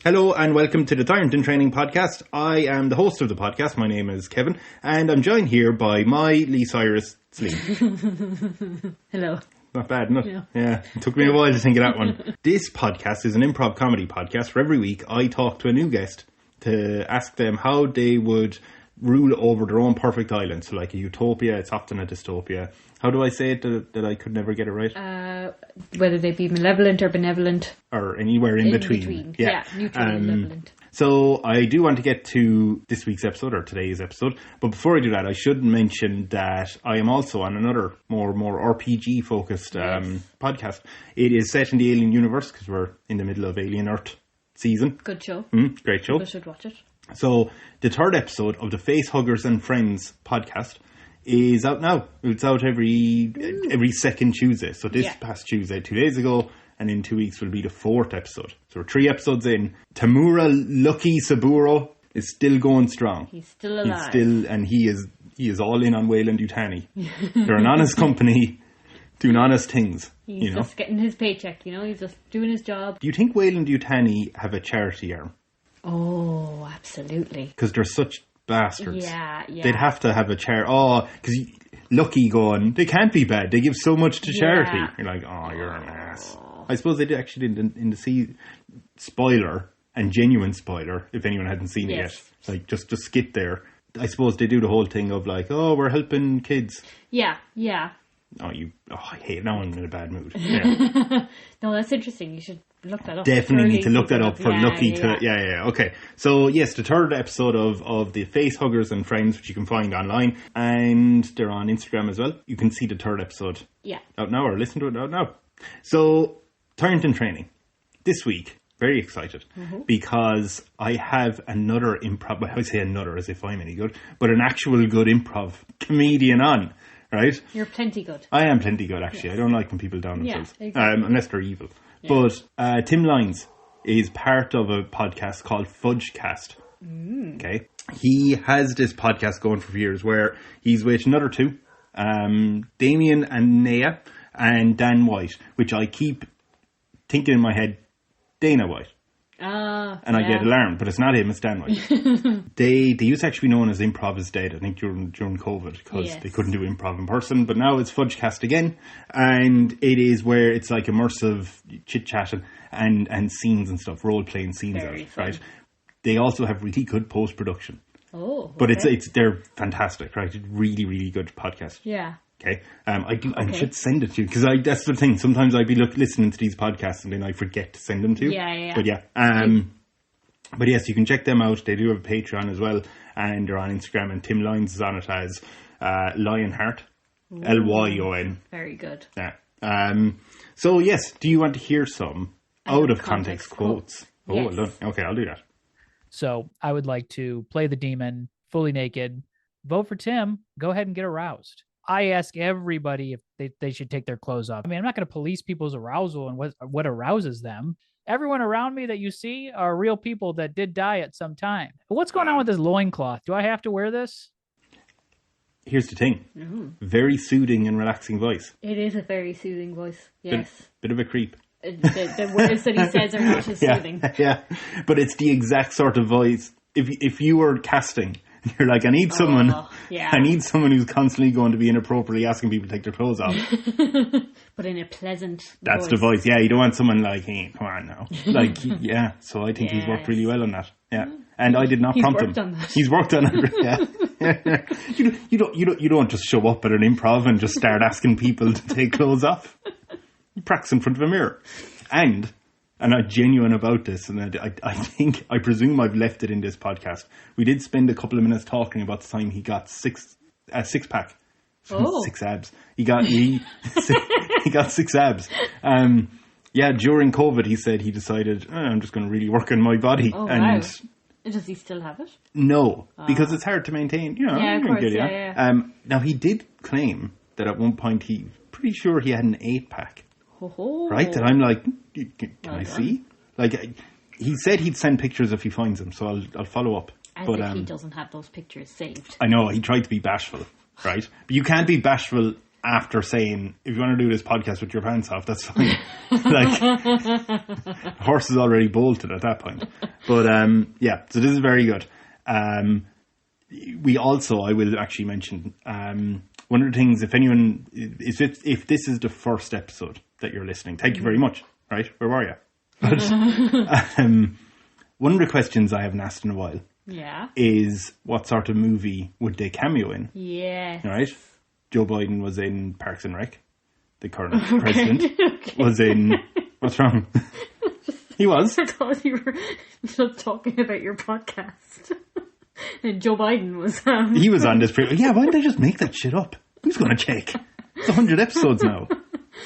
Hello and welcome to the Tyrant in Training podcast. I am the host of the podcast. My name is Kevin and I'm joined here by my Lee Cyrus Slee. Hello. Not bad, no? Yeah. It took me a while to think of that one. This podcast is an improv comedy podcast where every week I talk to a new guest to ask them how they would rule over their own perfect island. So like a utopia, it's often a dystopia. How do I say it that I could never get it right? Whether they be malevolent or benevolent. Or anywhere in between. Yeah, neutral and malevolent. So I do want to get to this week's episode, or today's episode. But before I do that, I should mention that I am also on another more RPG-focused podcast. It is set in the Alien universe, because we're in the middle of Alien Earth season. Good show. Great show. People should watch it. So the third episode of the Face Huggers and Friends podcast is out now. It's out every second Tuesday. So this past Tuesday, 2 days ago, and in 2 weeks will be the fourth episode. So we're 3 episodes in. Tamura Lucky Saburo is still going strong. He's still alive. He is all in on Weyland-Yutani. They're an honest company doing honest things. He's just getting his paycheck, he's just doing his job. Do you think Weyland-Yutani have a charity arm? Oh, absolutely. Because they're such bastards. Yeah. They'd have to have a charity. Oh, because Lucky going, they can't be bad. They give so much to charity. You're like, oh, you're an ass. I suppose they did actually in the spoiler and genuine spoiler, if anyone hadn't seen it yet. Like, just skip there. I suppose they do the whole thing of like, oh, we're helping kids. Yeah. I hate it. Now I'm in a bad mood. Yeah. No, that's interesting. You should look that up. Definitely need to look that up for Lucky to... Yeah. Okay. So, yes, the third episode of the Face Huggers and Friends, which you can find online. And they're on Instagram as well. You can see the third episode out now, or listen to it out now. So, Tyrant in Training. This week, very excited, because I have another improv... I say another as if I'm any good, but an actual good improv comedian on. Right? You're plenty good. I am plenty good, actually. I don't like when people down themselves. Exactly. Unless they're evil. Yeah. But Tim Lyons is part of a podcast called Fudgecast. Okay? He has this podcast going for years where he's with another two, Damien and Naya and Dan White, which I keep thinking in my head, Dana White. And I get alarmed, but it's not him, it's Dan White. They used to actually be known as Improv is Dead, I think, during COVID, because they couldn't do improv in person, but now it's Fudgecast again, and it is where it's like immersive chit-chat and scenes and stuff, role-playing scenes out, right? They also have really good post-production. Oh, okay. But they're fantastic, right? Really, really good podcast. Yeah. Okay, I should send it to you, because that's the thing. Sometimes I'd be listening to these podcasts and then I forget to send them to you. Yeah. But but yes, you can check them out. They do have a Patreon as well, and they're on Instagram. And Tim Lyons is on it as Lionheart, Lyon. Very good. Yeah. So yes, do you want to hear some out of context quotes? Oh, yes. well done. Okay, I'll do that. So I would like to play the demon fully naked. Vote for Tim. Go ahead and get aroused. I ask everybody if they should take their clothes off. I mean, I'm not going to police people's arousal and what arouses them. Everyone around me that you see are real people that did die at some time. But what's going on with this loincloth? Do I have to wear this? Here's the thing. Very soothing and relaxing voice. It is a very soothing voice. Yes. Bit of a creep. The words that he says are not as soothing. Yeah, but it's the exact sort of voice. If you were casting... You're like, I need someone who's constantly going to be inappropriately asking people to take their clothes off. But in a pleasant That's the voice. Yeah, you don't want someone like, hey, come on now. Like, so I think he's worked really well on that. Yeah. And I did not prompt him. He's worked on it. Yeah. You don't just show up at an improv and just start asking people to take clothes off. You practice in front of a mirror. And I'm genuine about this, and I presume I've left it in this podcast. We did spend a couple of minutes talking about the time he got a six-pack. Oh. 6 abs. He got 6 abs. During COVID, he said he decided, I'm just going to really work on my body. Oh, wow. Does he still have it? No, because it's hard to maintain. Yeah, of course, yeah. Now, he did claim that at one point he's pretty sure he had an 8-pack. Oh. Right? And I'm like, can I see? Like, he said he'd send pictures if he finds them, so I'll follow up. As if he doesn't have those pictures saved. I know, he tried to be bashful, right? But you can't be bashful after saying, if you want to do this podcast with your pants off, that's fine. Like, the horse is already bolted at that point. But so this is very good. We also, I will actually mention, one of the things, if anyone, if this is the first episode that you're listening, thank you very much, right? Where were you? But, one of the questions I haven't asked in a while is, what sort of movie would they cameo in? Yes. Right? Joe Biden was in Parks and Rec. The current president was in... What's wrong? He was. I thought you were just talking about your podcast. And Joe Biden was... He was on this... Yeah, why didn't they just make that shit up? Who's going to check? It's 100 episodes now.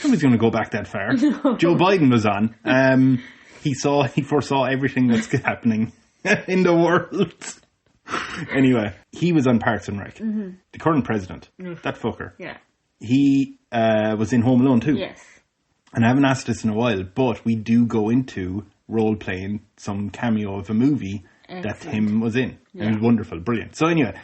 Nobody's going to go back that far. No. Joe Biden was on. He foresaw everything that's happening in the world. Anyway, he was on Parks and Rec. Mm-hmm. The current president, that fucker. Yeah. He was in Home Alone too. Yes. And I haven't asked this in a while, but we do go into role-playing some cameo of a movie that Tim was in. Yeah. And it was wonderful, brilliant. So anyway,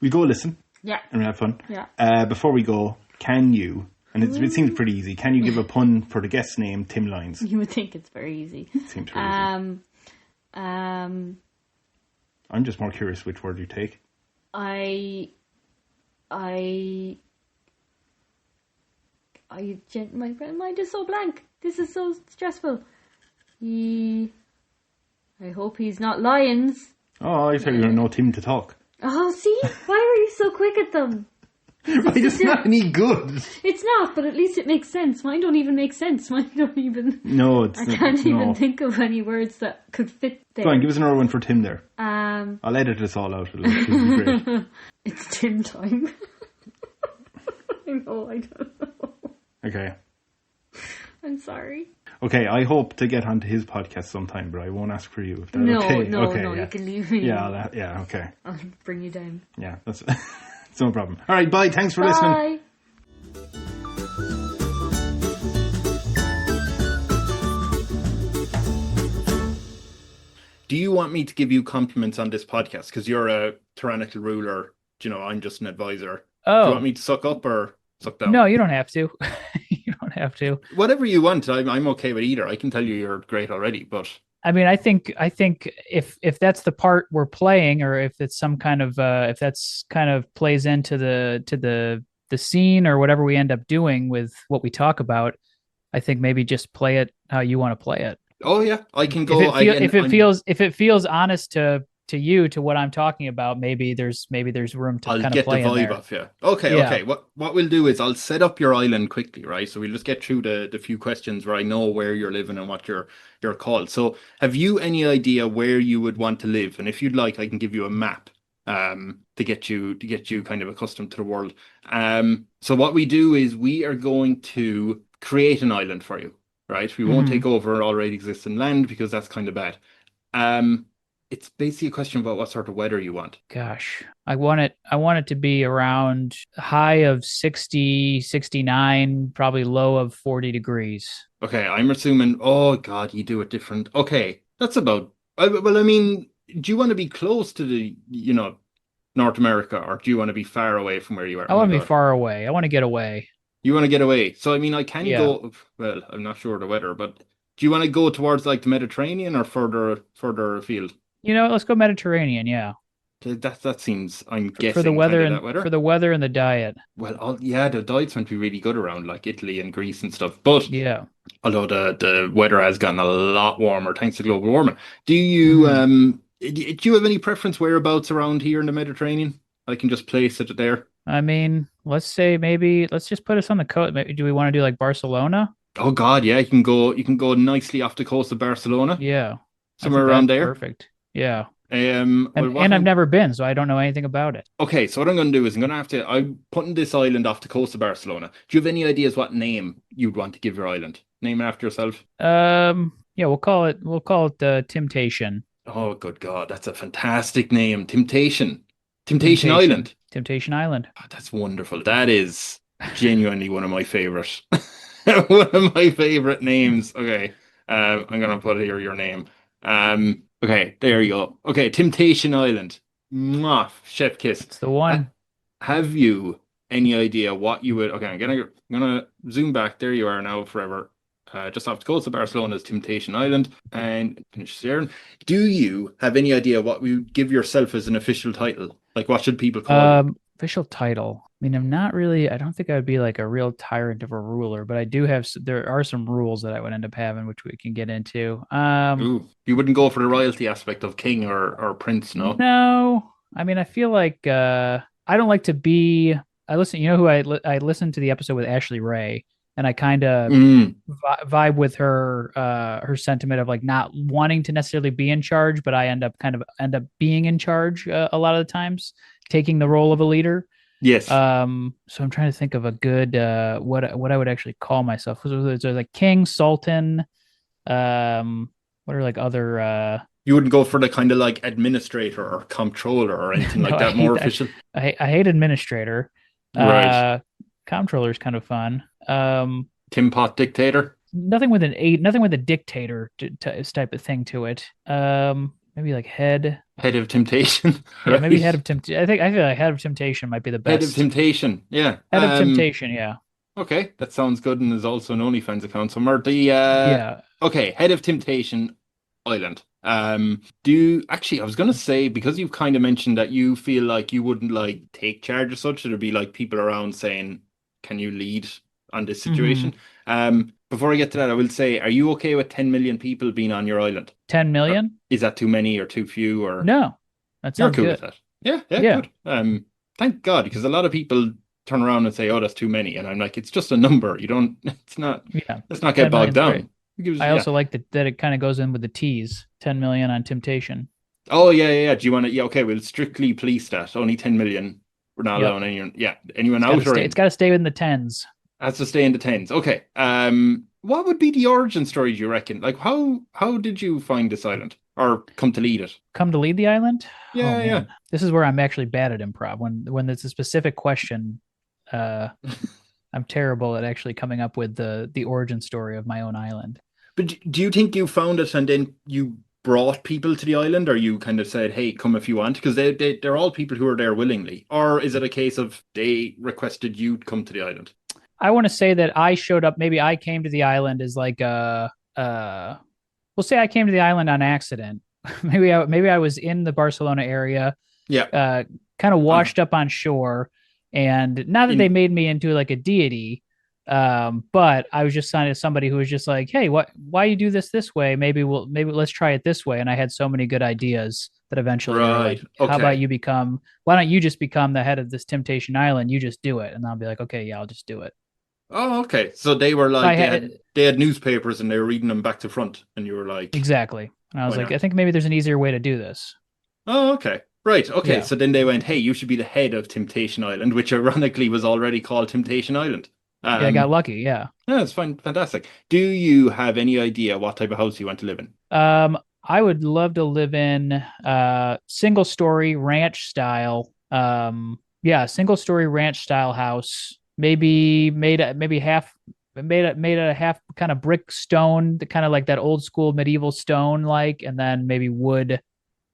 we go listen. Yeah. And we have fun. Yeah. Before we go, can you, and it seems pretty easy, can you give a pun for the guest name, Tim Lyons? You would think it's very easy. It seems very easy. I'm just more curious which word you take. My mind is so blank. This is so stressful. I hope he's not Lions. Oh, I thought you were no Tim to talk. Oh, see? Why were you so quick at them? It's not any good. It's not, but at least it makes sense. Mine don't even make sense. Mine don't even... No, I can't even think of any words that could fit there. Go on, give us another one for Tim there. I'll edit this all out. It'll be great. It's Tim time. I don't know. Okay. I'm sorry. Okay, I hope to get onto his podcast sometime, but I won't ask for you. If that's no, okay. No, okay, no, you can leave me. Yeah, okay. I'll bring you down. Yeah, that's it's no problem. All right, bye. Thanks for listening. Do you want me to give you compliments on this podcast? Because you're a tyrannical ruler. You know, I'm just an advisor. Oh. Do you want me to suck up or suck down? No, you don't have to. You don't have to. Whatever you want. I'm okay with either. I can tell you you're great already, but... I mean, I think if that's the part we're playing, or if it's some kind of if that's kind of plays into the scene or whatever we end up doing with what we talk about, I think maybe just play it how you want to play it. Oh yeah, I can go. If it feels honest to you, to what I'm talking about, maybe there's room to kind of play in there. I'll get the vibe off, yeah. Okay. What we'll do is I'll set up your island quickly, right? So we'll just get through the few questions where I know where you're living and what you're called. So have you any idea where you would want to live? And if you'd like, I can give you a map to get you kind of accustomed to the world. So what we do is we are going to create an island for you, right? We won't take over already existing land because that's kind of bad. It's basically a question about what sort of weather you want. Gosh, I want it to be around high of 60, 69, probably low of 40 degrees. Okay, I'm assuming, oh God, you do it different. Okay, that's about, well, I mean, do you want to be close to the, North America, or do you want to be far away from where you are? I want to be far away. I want to get away. You want to get away. So, I mean, I can go, well, I'm not sure the weather, but do you want to go towards like the Mediterranean or further afield? Let's go Mediterranean. Yeah, that seems. I'm guessing for the weather and the diet. Well, the diet's meant to be really good around like Italy and Greece and stuff. But although the weather has gotten a lot warmer thanks to global warming, do you do you have any preference whereabouts around here in the Mediterranean? I can just place it there. I mean, let's just put us on the coast. Do we want to do like Barcelona? Oh God, yeah, you can go nicely off the coast of Barcelona. Yeah, somewhere around there. Perfect. Yeah. And I've never been, so I don't know anything about it. Okay, so what I'm going to do is I'm putting this island off the coast of Barcelona. Do you have any ideas what name you'd want to give your island? Name it after yourself? We'll call it Tim-tation. Oh, good God, that's a fantastic name, Tim-tation Island. Tim-tation Island. Oh, that's wonderful. That is genuinely one of my favorite names. Okay, I'm going to put here your name. Okay, there you go. Okay, Tim-tation Island. Mwah, chef kiss. It's the one. Have you any idea what you would? Okay, I'm gonna zoom back. There you are now, forever. Just off the coast of Barcelona's Temptation Island, and finish sharing. Do you have any idea what you give yourself as an official title? Like, what should people call you? Official title. I mean, I'm not really. I don't think I would be like a real tyrant of a ruler, but I do have. There are some rules that I would end up having, which we can get into. Ooh, you wouldn't go for the royalty aspect of king or prince, no? No. I mean, I feel like I don't like to be. I listen. You know who I listened to the episode with Ashley Ray, and I kind of vibe with her her sentiment of like not wanting to necessarily be in charge, but I end up being in charge a lot of the times, taking the role of a leader. Yes. So I'm trying to think of a good what I would actually call myself. So like king, sultan. What are like other You wouldn't go for the kind of like administrator or comptroller or anything like that, more official? I hate administrator. Right. Comptroller is kind of fun. Tim Pot dictator? Nothing with a dictator type of thing to it. Maybe like head of temptation. Yeah, right? maybe head of temptation. I feel like head of temptation might be the best. Head of temptation, yeah. Head of temptation, yeah. Okay, that sounds good, and there's also an OnlyFans account somewhere. Yeah. Okay, Head of Temptation Island. I was gonna say, because you've kind of mentioned that you feel like you wouldn't like take charge as such, there'd be like people around saying, "Can you lead on this situation?" Before I get to that, I will say, are you okay with 10 million people being on your island? 10 million? Or is that too many or too few? Or no, that sounds cool good. with that? Yeah, good. Thank God, because a lot of people turn around and say, "Oh, that's too many," and I'm like, it's just a number. You don't. It's not. Yeah. Let's not get bogged down. I also like that it kind of goes in with the T's. 10 million on temptation. Oh yeah. Do you want to? Yeah, okay. We'll strictly police that. Only 10 million. We're not allowing anyone. Yeah, anyone out or in. It's got to stay in the tens. Has to stay in the tens. Okay. What would be the origin story, do you reckon? Like, how did you find this island or come to lead it? Come to lead the island? Yeah, yeah. This is where I'm actually bad at improv. When it's a specific question, I'm terrible at actually coming up with the origin story of my own island. But do you think you found it and then you brought people to the island, or you kind of said, "Hey, come if you want"? Because they're all people who are there willingly. Or is it a case of they requested you come to the island? I want to say that I showed up. Maybe I came to the island as like we'll say I came to the island on accident. maybe I was in the Barcelona area. Yeah. Kind of washed up on shore, and not that they made me into like a deity. But I was just signed to somebody who was just like, "Hey, why you do this way? Maybe let's try it this way." And I had so many good ideas that eventually, right. Like, how about why don't you just become the head of this Temptation Island? You just do it. And I'll be like, okay, yeah, I'll just do it. Oh, okay. So they were like, they had newspapers and they were reading them back to front, and you were like, exactly. And I was like, I think maybe there's an easier way to do this. Oh, okay. Right. Okay. Yeah. So then they went, "Hey, you should be the head of Temptation Island," which ironically was already called Temptation Island. Yeah, I got lucky. Yeah. Yeah, it's fine. Fantastic. Do you have any idea what type of house you want to live in? I would love to live in single story ranch style. Single story ranch style house. Maybe made a half kind of brick stone, kind of like that old school medieval stone, and then maybe wood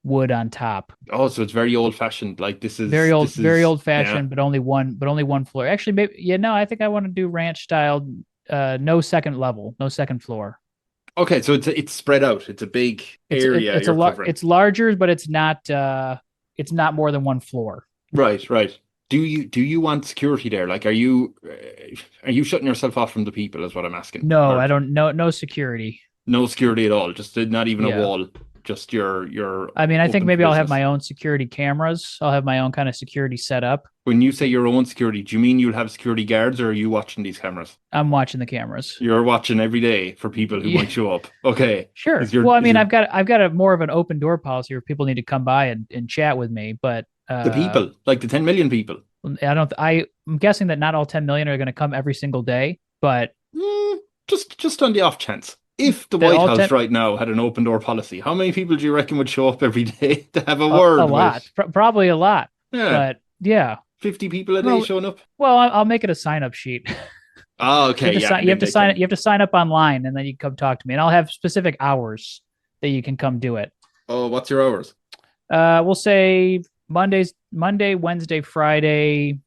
on top. Oh, so it's very old fashioned. Like this is very old fashioned, but only one floor. Actually, maybe I think I want to do ranch style. No second level, no second floor. Okay, so it's spread out. It's a big area. It's larger, but it's not more than one floor. Right. Do you want security there? Like, are you shutting yourself off from the people? Is what I'm asking. No, I don't. No security. No security at all. Just not even a wall. Just your. I mean, I think maybe I'll have my own security cameras. I'll have my own kind of security setup. When you say your own security, do you mean you'll have security guards, or are you watching these cameras? I'm watching the cameras. You're watching every day for people who might show up. Okay. Sure. Well, I mean, I've got a more of an open door policy where people need to come by and chat with me, but the people, like the 10 million people. I'm guessing that not all 10 million are going to come every single day, but just on the off chance. If the White House right now had an open door policy, how many people do you reckon would show up every day to have a word? A lot. Probably a lot. Yeah. But yeah. 50 people a day showing up? Well, I'll make it a sign up sheet. Oh, okay. You have to sign up online, and then you can come talk to me. And I'll have specific hours that you can come do it. Oh, what's your hours? We'll say Monday, Wednesday, Friday,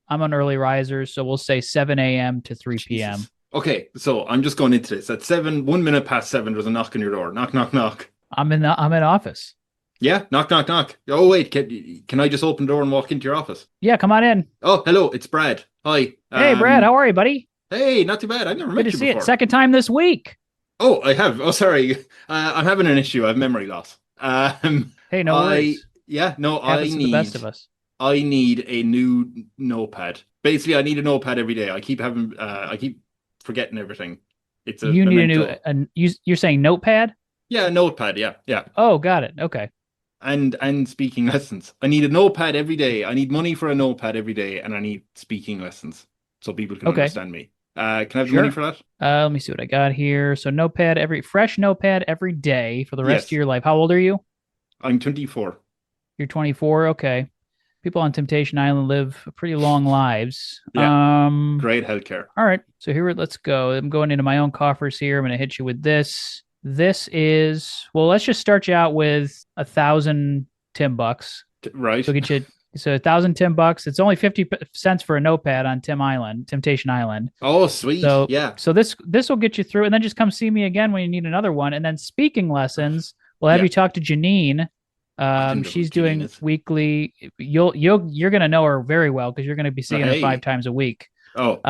I'm an early riser, so we'll say 7 a.m. to 3 p.m. Jesus. Okay, so I'm just going into this. At 1 minute past 7, there's a knock on your door. Knock, knock, knock. I'm in office. Yeah, knock, knock, knock. Oh, wait, can I just open the door and walk into your office? Yeah, come on in. Oh, hello, it's Brad. Hi. Hey, Brad, how are you, buddy? Hey, not too bad. I never met Good you to see before. it. Second time this week. Oh, I have. Oh, sorry. I'm having an issue. I have memory loss. Hey, no worries. Yeah, no, Happens to the best of us. I need a new notepad. Basically, I need a notepad every day. I keep forgetting everything. It's a You need memento. a new. You're saying notepad? Yeah, a notepad. Yeah. Oh, got it. Okay. And speaking lessons. I need a notepad every day. I need money for a notepad every day, and I need speaking lessons so people can understand me. Can I have the money for that? Let me see what I got here. So fresh notepad every day for the rest of your life. How old are you? I'm 24. You're 24. Okay. People on Temptation Island live pretty long lives. Yeah. Great healthcare. All right. So let's go. I'm going into my own coffers here. I'm going to hit you with this. This is, well, let's just start you out with 1,000 Tim bucks. Right. So get you, 1,000 Tim bucks. It's only 50 cents for a notepad on Temptation Island. Oh, sweet. So, yeah. So this will get you through, and then just come see me again when you need another one. And then speaking lessons, we'll have you talk to Janine. She's doing weekly. You're gonna know her very well because you're gonna be seeing her 5 times a week. So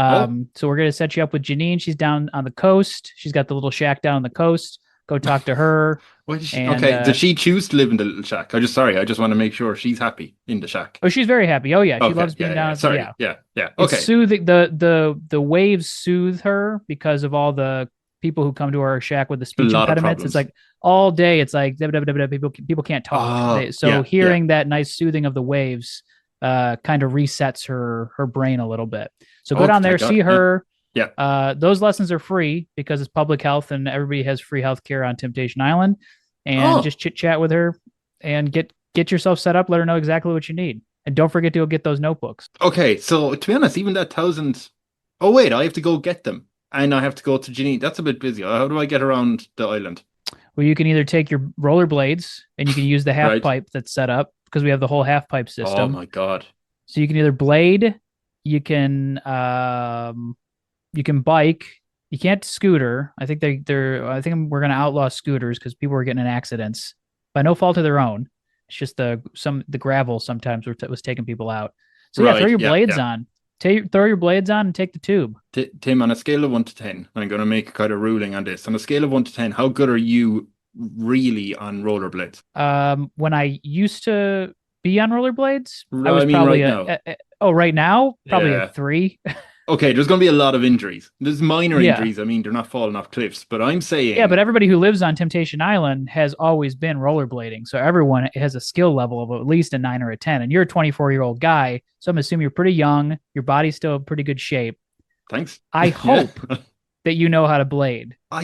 we're gonna set you up with Janine. She's down on the coast. She's got the little shack down on the coast. Go talk to her. Did she choose to live in the little shack? I just want to make sure she's happy in the shack. Oh, she's very happy. Oh yeah, she loves being down. Sorry. Yeah. Okay. It's soothing. The waves soothe her because of all the people who come to our shack with the speech impediments. It's like all day. It's like people can't talk. Hearing that nice soothing of the waves kind of resets her brain a little bit. So go down there, see her. Yeah. Those lessons are free because it's public health and everybody has free health care on Temptation Island. And just chit chat with her and get yourself set up. Let her know exactly what you need. And don't forget to go get those notebooks. Okay. So to be honest, even that 1,000. Oh, wait, I have to go get them. And I have to go to Janine. That's a bit busy. How do I get around the island? Well, you can either take your rollerblades and you can use the half pipe that's set up because we have the whole half pipe system. Oh my God. So you can either blade, you can bike, you can't scooter. I think I think we're going to outlaw scooters because people were getting in accidents by no fault of their own. It's just the gravel sometimes was taking people out. So throw your blades on. Throw your blades on and take the tube. Tim, on a scale of 1 to 10, I'm going to make a kind of ruling on this. On a scale of 1 to 10, how good are you really on rollerblades? When I used to be on rollerblades, I was probably right now, probably a 3. Okay, there's going to be a lot of injuries. There's minor injuries. I mean, they're not falling off cliffs, but I'm saying... Yeah, but everybody who lives on Temptation Island has always been rollerblading. So everyone has a skill level of at least a 9 or a 10. And you're a 24-year-old guy, so I'm assuming you're pretty young. Your body's still in pretty good shape. Thanks. I hope that you know how to blade. All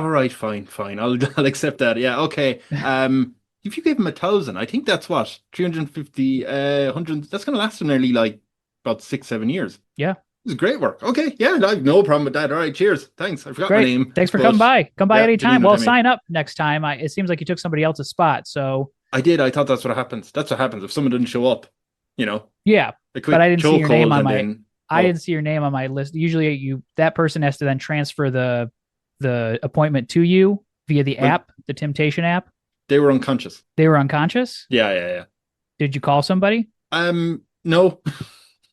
right, fine. I'll accept that. Yeah, okay. If you gave him 1,000, I think that's what? 350, 100... That's going to last him nearly like about 6-7 years. Yeah. It's great work. Okay, yeah, I have no problem with that. All right, cheers. Thanks. I forgot my name. Thanks for coming by. Come by anytime. Well, sign up next time. It seems like you took somebody else's spot, so... I did. I thought that's what happens. That's what happens if someone didn't show up, you know? Yeah, but I didn't see your name on my... I didn't see your name on my list. Usually that person has to then transfer the appointment to you via the app, the Temptation app. They were unconscious. They were unconscious? Yeah. Did you call somebody? No.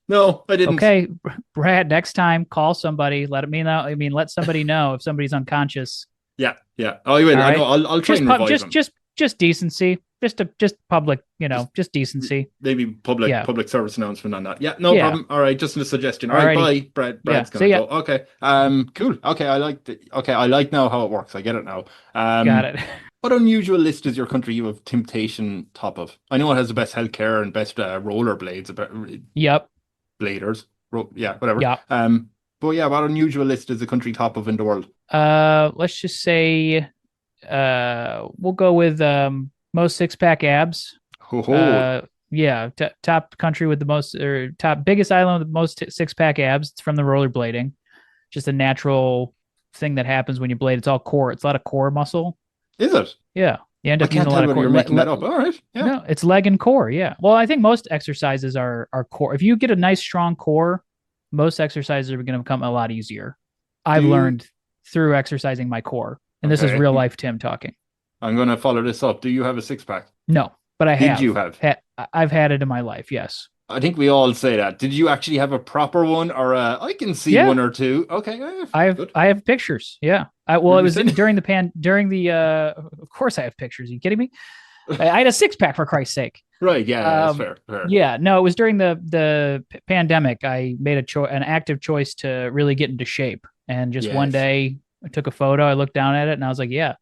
No, I didn't. Okay, Brad, next time, call somebody. Let me know. I mean, let somebody know if somebody's unconscious. Yeah. Oh, you will. I know. I'll try and revive them. Just decency. Just public, just decency. Maybe public service announcement on that. Yeah, no problem. All right, just a suggestion. All right, bye. Brad's gonna go. Okay. Cool. Okay, I like now how it works. I get it now. Got it. What unusual list does your country you have Temptation top of? I know it has the best healthcare and best rollerblades. Yep. Bladers. Whatever. Yeah. But yeah, what unusual list is the country top of in the world? Let's just say we'll go with most 6-pack abs. Top country with the most, or top biggest island with the most 6-pack abs. It's from the rollerblading. Just a natural thing that happens when you blade. It's all core. It's a lot of core muscle. Is it? Yeah. You end I up using can't a lot tell of whether core. you're making that up. All right. Yeah. No, it's leg and core. Yeah. Well, I think most exercises are core. If you get a nice strong core, most exercises are going to become a lot easier. I've learned through exercising my core, and this is real life Tim talking. I'm going to follow this up. Do you have a six pack? No, but I have. Did you have? I've had it in my life. Yes. I think we all say that. Did you actually have a proper one, or I can see one or two? Okay, I have pictures. Yeah. It was during the of course I have pictures. Are you kidding me? I had a six pack for Christ's sake. Right. Yeah. That's fair. Yeah. No, it was during the pandemic. I made an active choice to really get into shape, and just one day I took a photo. I looked down at it, and I was like, yeah,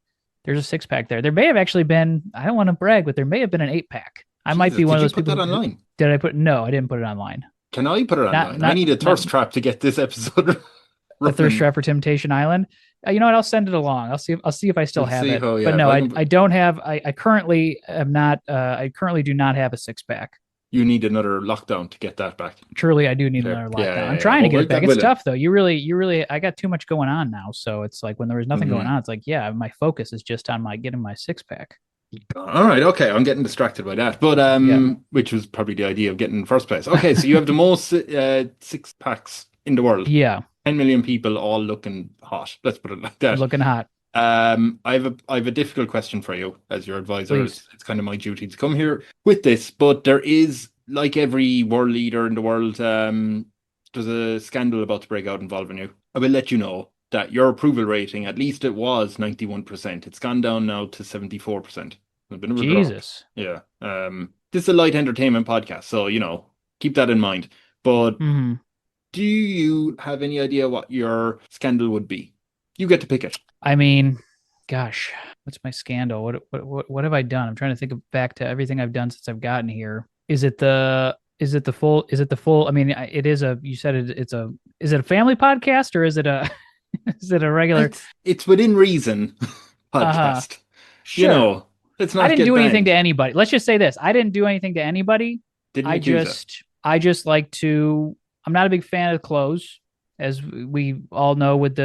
there's a six pack there. There may have actually been. I don't want to brag, but there may have been an 8-pack. I might be one of those people. Did you put that online? Did I put? No, I didn't put it online. Can I put it online? I need a thirst trap to get this episode. A thirst trap for Tim-tation Island. You know what? I'll send it along. I'll see if I still have it. But no, I don't have. I currently am not. I currently do not have a six pack. You need another lockdown to get that back. Truly, I do need another lockdown. I'm trying to get it back. It's tough though. You really. I got too much going on now, so it's like when there was nothing going on, it's like my focus is just on getting my six pack. All right, okay, I'm getting distracted by that, but which was probably the idea of getting in first place. Okay, so you have the most six packs in the world. Yeah, 10 million people, all looking hot. Let's put it like that. Looking hot. I have a difficult question for you as your advisor. It's kind of my duty to come here with this, but there is, like every world leader in the world, there's a scandal about to break out involving you. I will let you know that your approval rating, at least it was 91%. It's gone down now to 74%. Jesus. Yeah. This is a light entertainment podcast, so, keep that in mind. But do you have any idea what your scandal would be? You get to pick it. I mean, gosh, what's my scandal? What have I done? I'm trying to think back to everything I've done since I've gotten here. Is it the full? I mean, it is you said is it a family podcast or is it a is it a regular? It's within reason podcast. Sure. Let's not. I didn't do anything to anybody. Let's just say this: I didn't do anything to anybody. I just like to. I'm not a big fan of clothes, as we all know with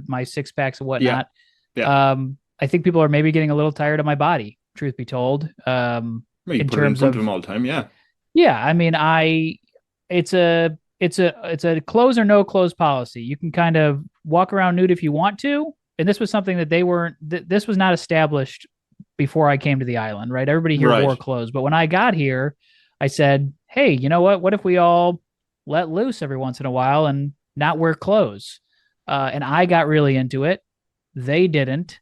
my six packs and whatnot. Yeah. I think people are maybe getting a little tired of my body. Truth be told, you in put it in front of them all the time. Yeah. Yeah. I mean, it's a clothes or no clothes policy. You can kind of walk around nude if you want to. And this was something that this was not established before I came to the island, right? Everybody here wore clothes. But when I got here, I said, hey, you know what? What if we all let loose every once in a while and not wear clothes? And I got really into it. They didn't.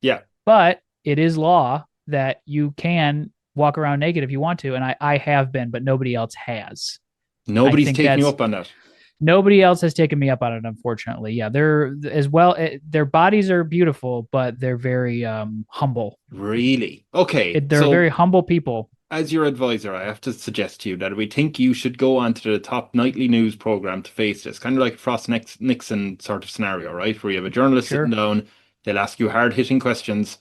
Yeah. But it is law that you can walk around naked if you want to. And I have been, but nobody else has. Nobody's taking you up on that. Nobody else has taken me up on it, unfortunately. Yeah, they're as well. Their bodies are beautiful, but they're very humble. Really? Okay. They're very humble people. As your advisor, I have to suggest to you that we think you should go onto the top nightly news program to face this. Kind of like a Frost Nixon sort of scenario, right? Where you have a journalist sitting down, they'll ask you hard-hitting questions.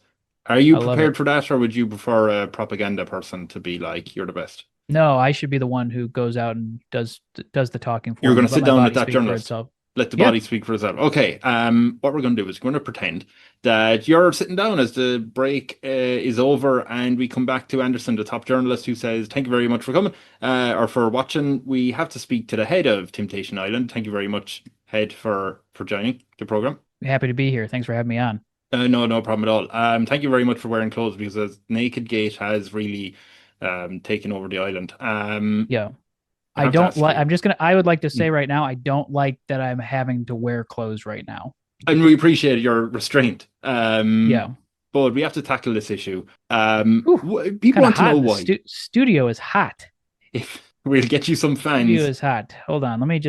Are you prepared for that, or would you prefer a propaganda person to be like, you're the best? No, I should be the one who goes out and does the talking for You're going to sit down with that journalist. Let the body Yeah. speak for itself. Okay. What we're going to do is we're going to pretend that you're sitting down as the break is over, and we come back to Anderson, the top journalist, who says, "Thank you very much for coming or for watching. We have to speak to the head of Tim-tation Island. Thank you very much, head, for joining the program. Happy to be here. Thanks for having me on. No problem at all. Thank you very much for wearing clothes, because Naked Gate has really taken over the island. Yeah. I don't like. I would like to say right now, I don't like that I'm having to wear clothes right now. And we appreciate your restraint. Yeah. But we have to tackle this issue. People want to know why. Studio is hot. If we'll get you some fans. Studio is hot. Hold on. Can I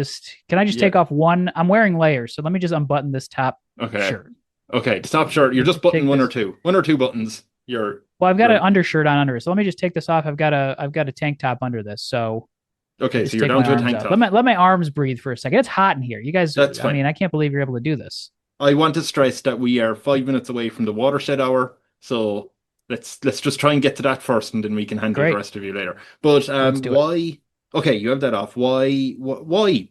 just take off one? I'm wearing layers, so let me just unbutton this top shirt. Okay, the top shirt. You're just buttoning one or two buttons. Well, I've got an undershirt on under it, so let me just take this off. I've got a tank top under this, so. Okay, so you're down to a tank top. Let my arms breathe for a second. It's hot in here. You guys, that's fine. I mean, I can't believe you're able to do this. I want to stress that we are 5 minutes away from the watershed hour, so let's just try and get to that first, and then we can handle the rest of you later. But why? Okay, you have that off. Why?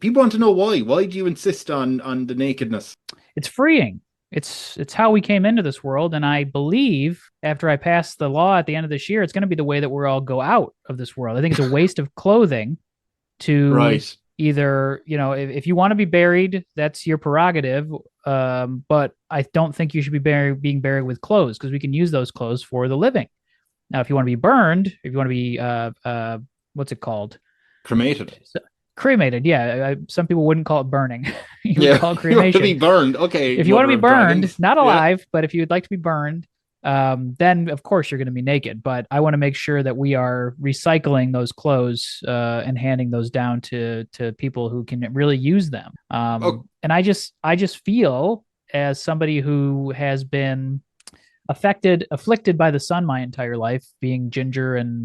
People want to know why. Why do you insist on the nakedness? It's freeing. It's how we came into this world, and I believe after I pass the law at the end of this year, it's going to be the way that we're all go out of this world. I think it's a waste of clothing to Right. either, if you want to be buried, that's your prerogative. But I don't think you should be being buried with clothes, because we can use those clothes for the living. Now, if you want to be burned, if you want to be, what's it called? Cremated. Cremated, yeah. Some people wouldn't call it burning. You would call it You want to cremation. be burned. Okay. If you want to be Mother of burned, Dragons. not Yeah. alive, but if you'd like to be burned, then of course you're going to be naked. But I want to make sure that we are recycling those clothes and handing those down to people who can really use them. And I just feel, as somebody who has been afflicted by the sun my entire life, being ginger and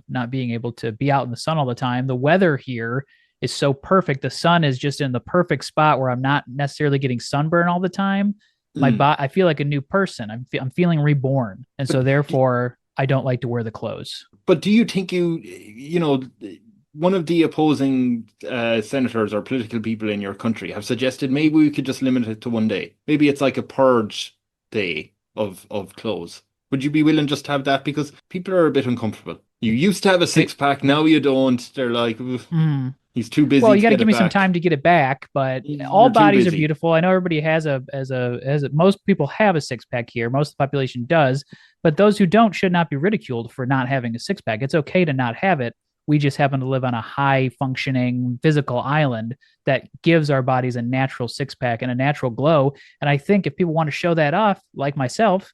not being able to be out in the sun all the time, the weather here is so perfect. The sun is just in the perfect spot where I'm not necessarily getting sunburn all the time. I feel like a new person. I'm feeling reborn, and so therefore I don't like to wear the clothes. But do you think one of the opposing senators or political people in your country have suggested maybe we could just limit it to one day? Maybe it's like a purge day of clothes. Would you be willing just to have that? Because people are a bit uncomfortable. You used to have a six-pack, now you don't. They're like, he's too busy. Well, you got to get give it me some back. time to get it back, but You're all too bodies are busy. beautiful. I know everybody has most people have a six pack here. Most of the population does, but those who don't should not be ridiculed for not having a six pack. It's okay to not have it. We just happen to live on a high functioning physical island that gives our bodies a natural six pack and a natural glow. And I think if people want to show that off, like myself,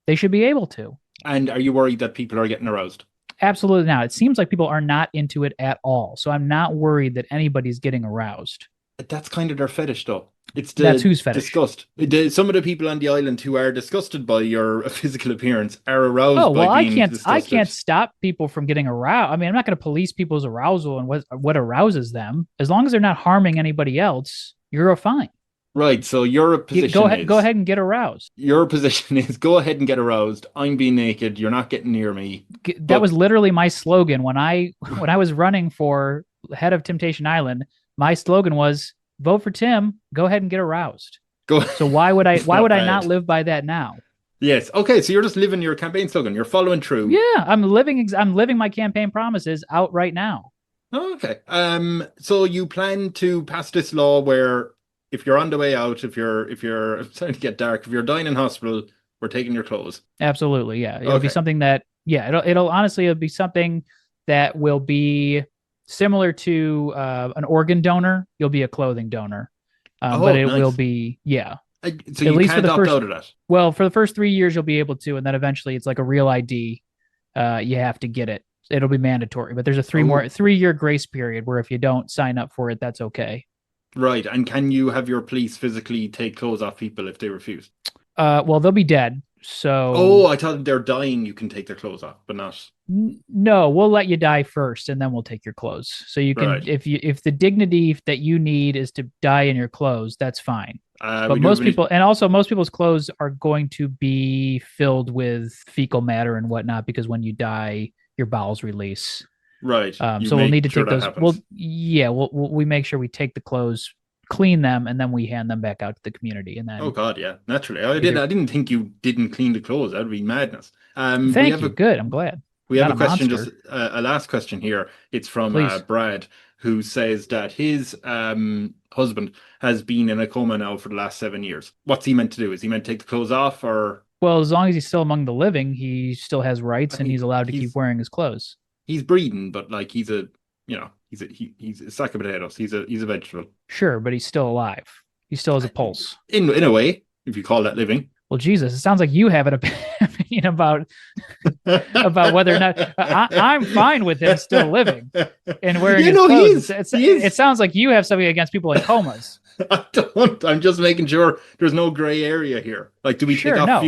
they should be able to. And are you worried that people are getting aroused? Absolutely not. It seems like people are not into it at all. So I'm not worried that anybody's getting aroused. That's kind of their fetish, though. That's whose fetish. Disgust. Some of the people on the island who are disgusted by your physical appearance are aroused. Oh well, by being I disgusted. can't stop people from getting aroused. I mean, I'm not going to police people's arousal and what arouses them. As long as they're not harming anybody else, you're fine. Right. So your position Go ahead and get aroused. Your position is go ahead and get aroused. I'm being naked. You're not getting near me. That was literally my slogan when I was running for head of Tim-tation Island. My slogan was, vote for Tim. Go ahead and get aroused. So why would I not live by that now? Yes. Okay. So you're just living your campaign slogan. You're following through. Yeah, I'm living my campaign promises out right now. Oh, okay. So you plan to pass this law where if you're on the way out, if you're it's starting to get dark, if you're dying in hospital, we're taking your clothes. Absolutely, yeah. It'll be something that, it'll be something that will be similar to an organ donor. You'll be a clothing donor, but it will be, yeah. So you can't opt out of that. Well, for the first 3 years, you'll be able to, and then eventually it's like a real ID. You have to get it. It'll be mandatory, but there's a 3-year grace period where if you don't sign up for it, that's okay. Right. And can you have your police physically take clothes off people if they refuse? Well, they'll be dead. So. Oh, I thought they're dying. You can take their clothes off, but not. No, we'll let you die first, and then we'll take your clothes. So you can, if the dignity that you need is to die in your clothes, that's fine. But most people's clothes are going to be filled with fecal matter and whatnot, because when you die, your bowels release. Right. So we'll need to take those. We make sure we take the clothes, clean them, and then we hand them back out to the community. And then, oh God, yeah, naturally. I didn't think you didn't clean the clothes. That would be madness. Thank you. Good. I'm glad. We have a question, just a last question here. It's from Brad, who says that his husband has been in a coma now for the last 7 years. What's he meant to do? Is he meant to take the clothes off, or? Well, as long as he's still among the living, he still has rights, and he's allowed to keep wearing his clothes. He's breathing, but like he's a sack of potatoes. He's a vegetable. Sure, but he's still alive. He still has a pulse. In a way, if you call that living. Well, Jesus, it sounds like you have an opinion about whether or not I'm fine with him still living and wearing his clothes. It sounds like you have something against people in comas. I don't. I'm just making sure there's no gray area here. Like, do we take off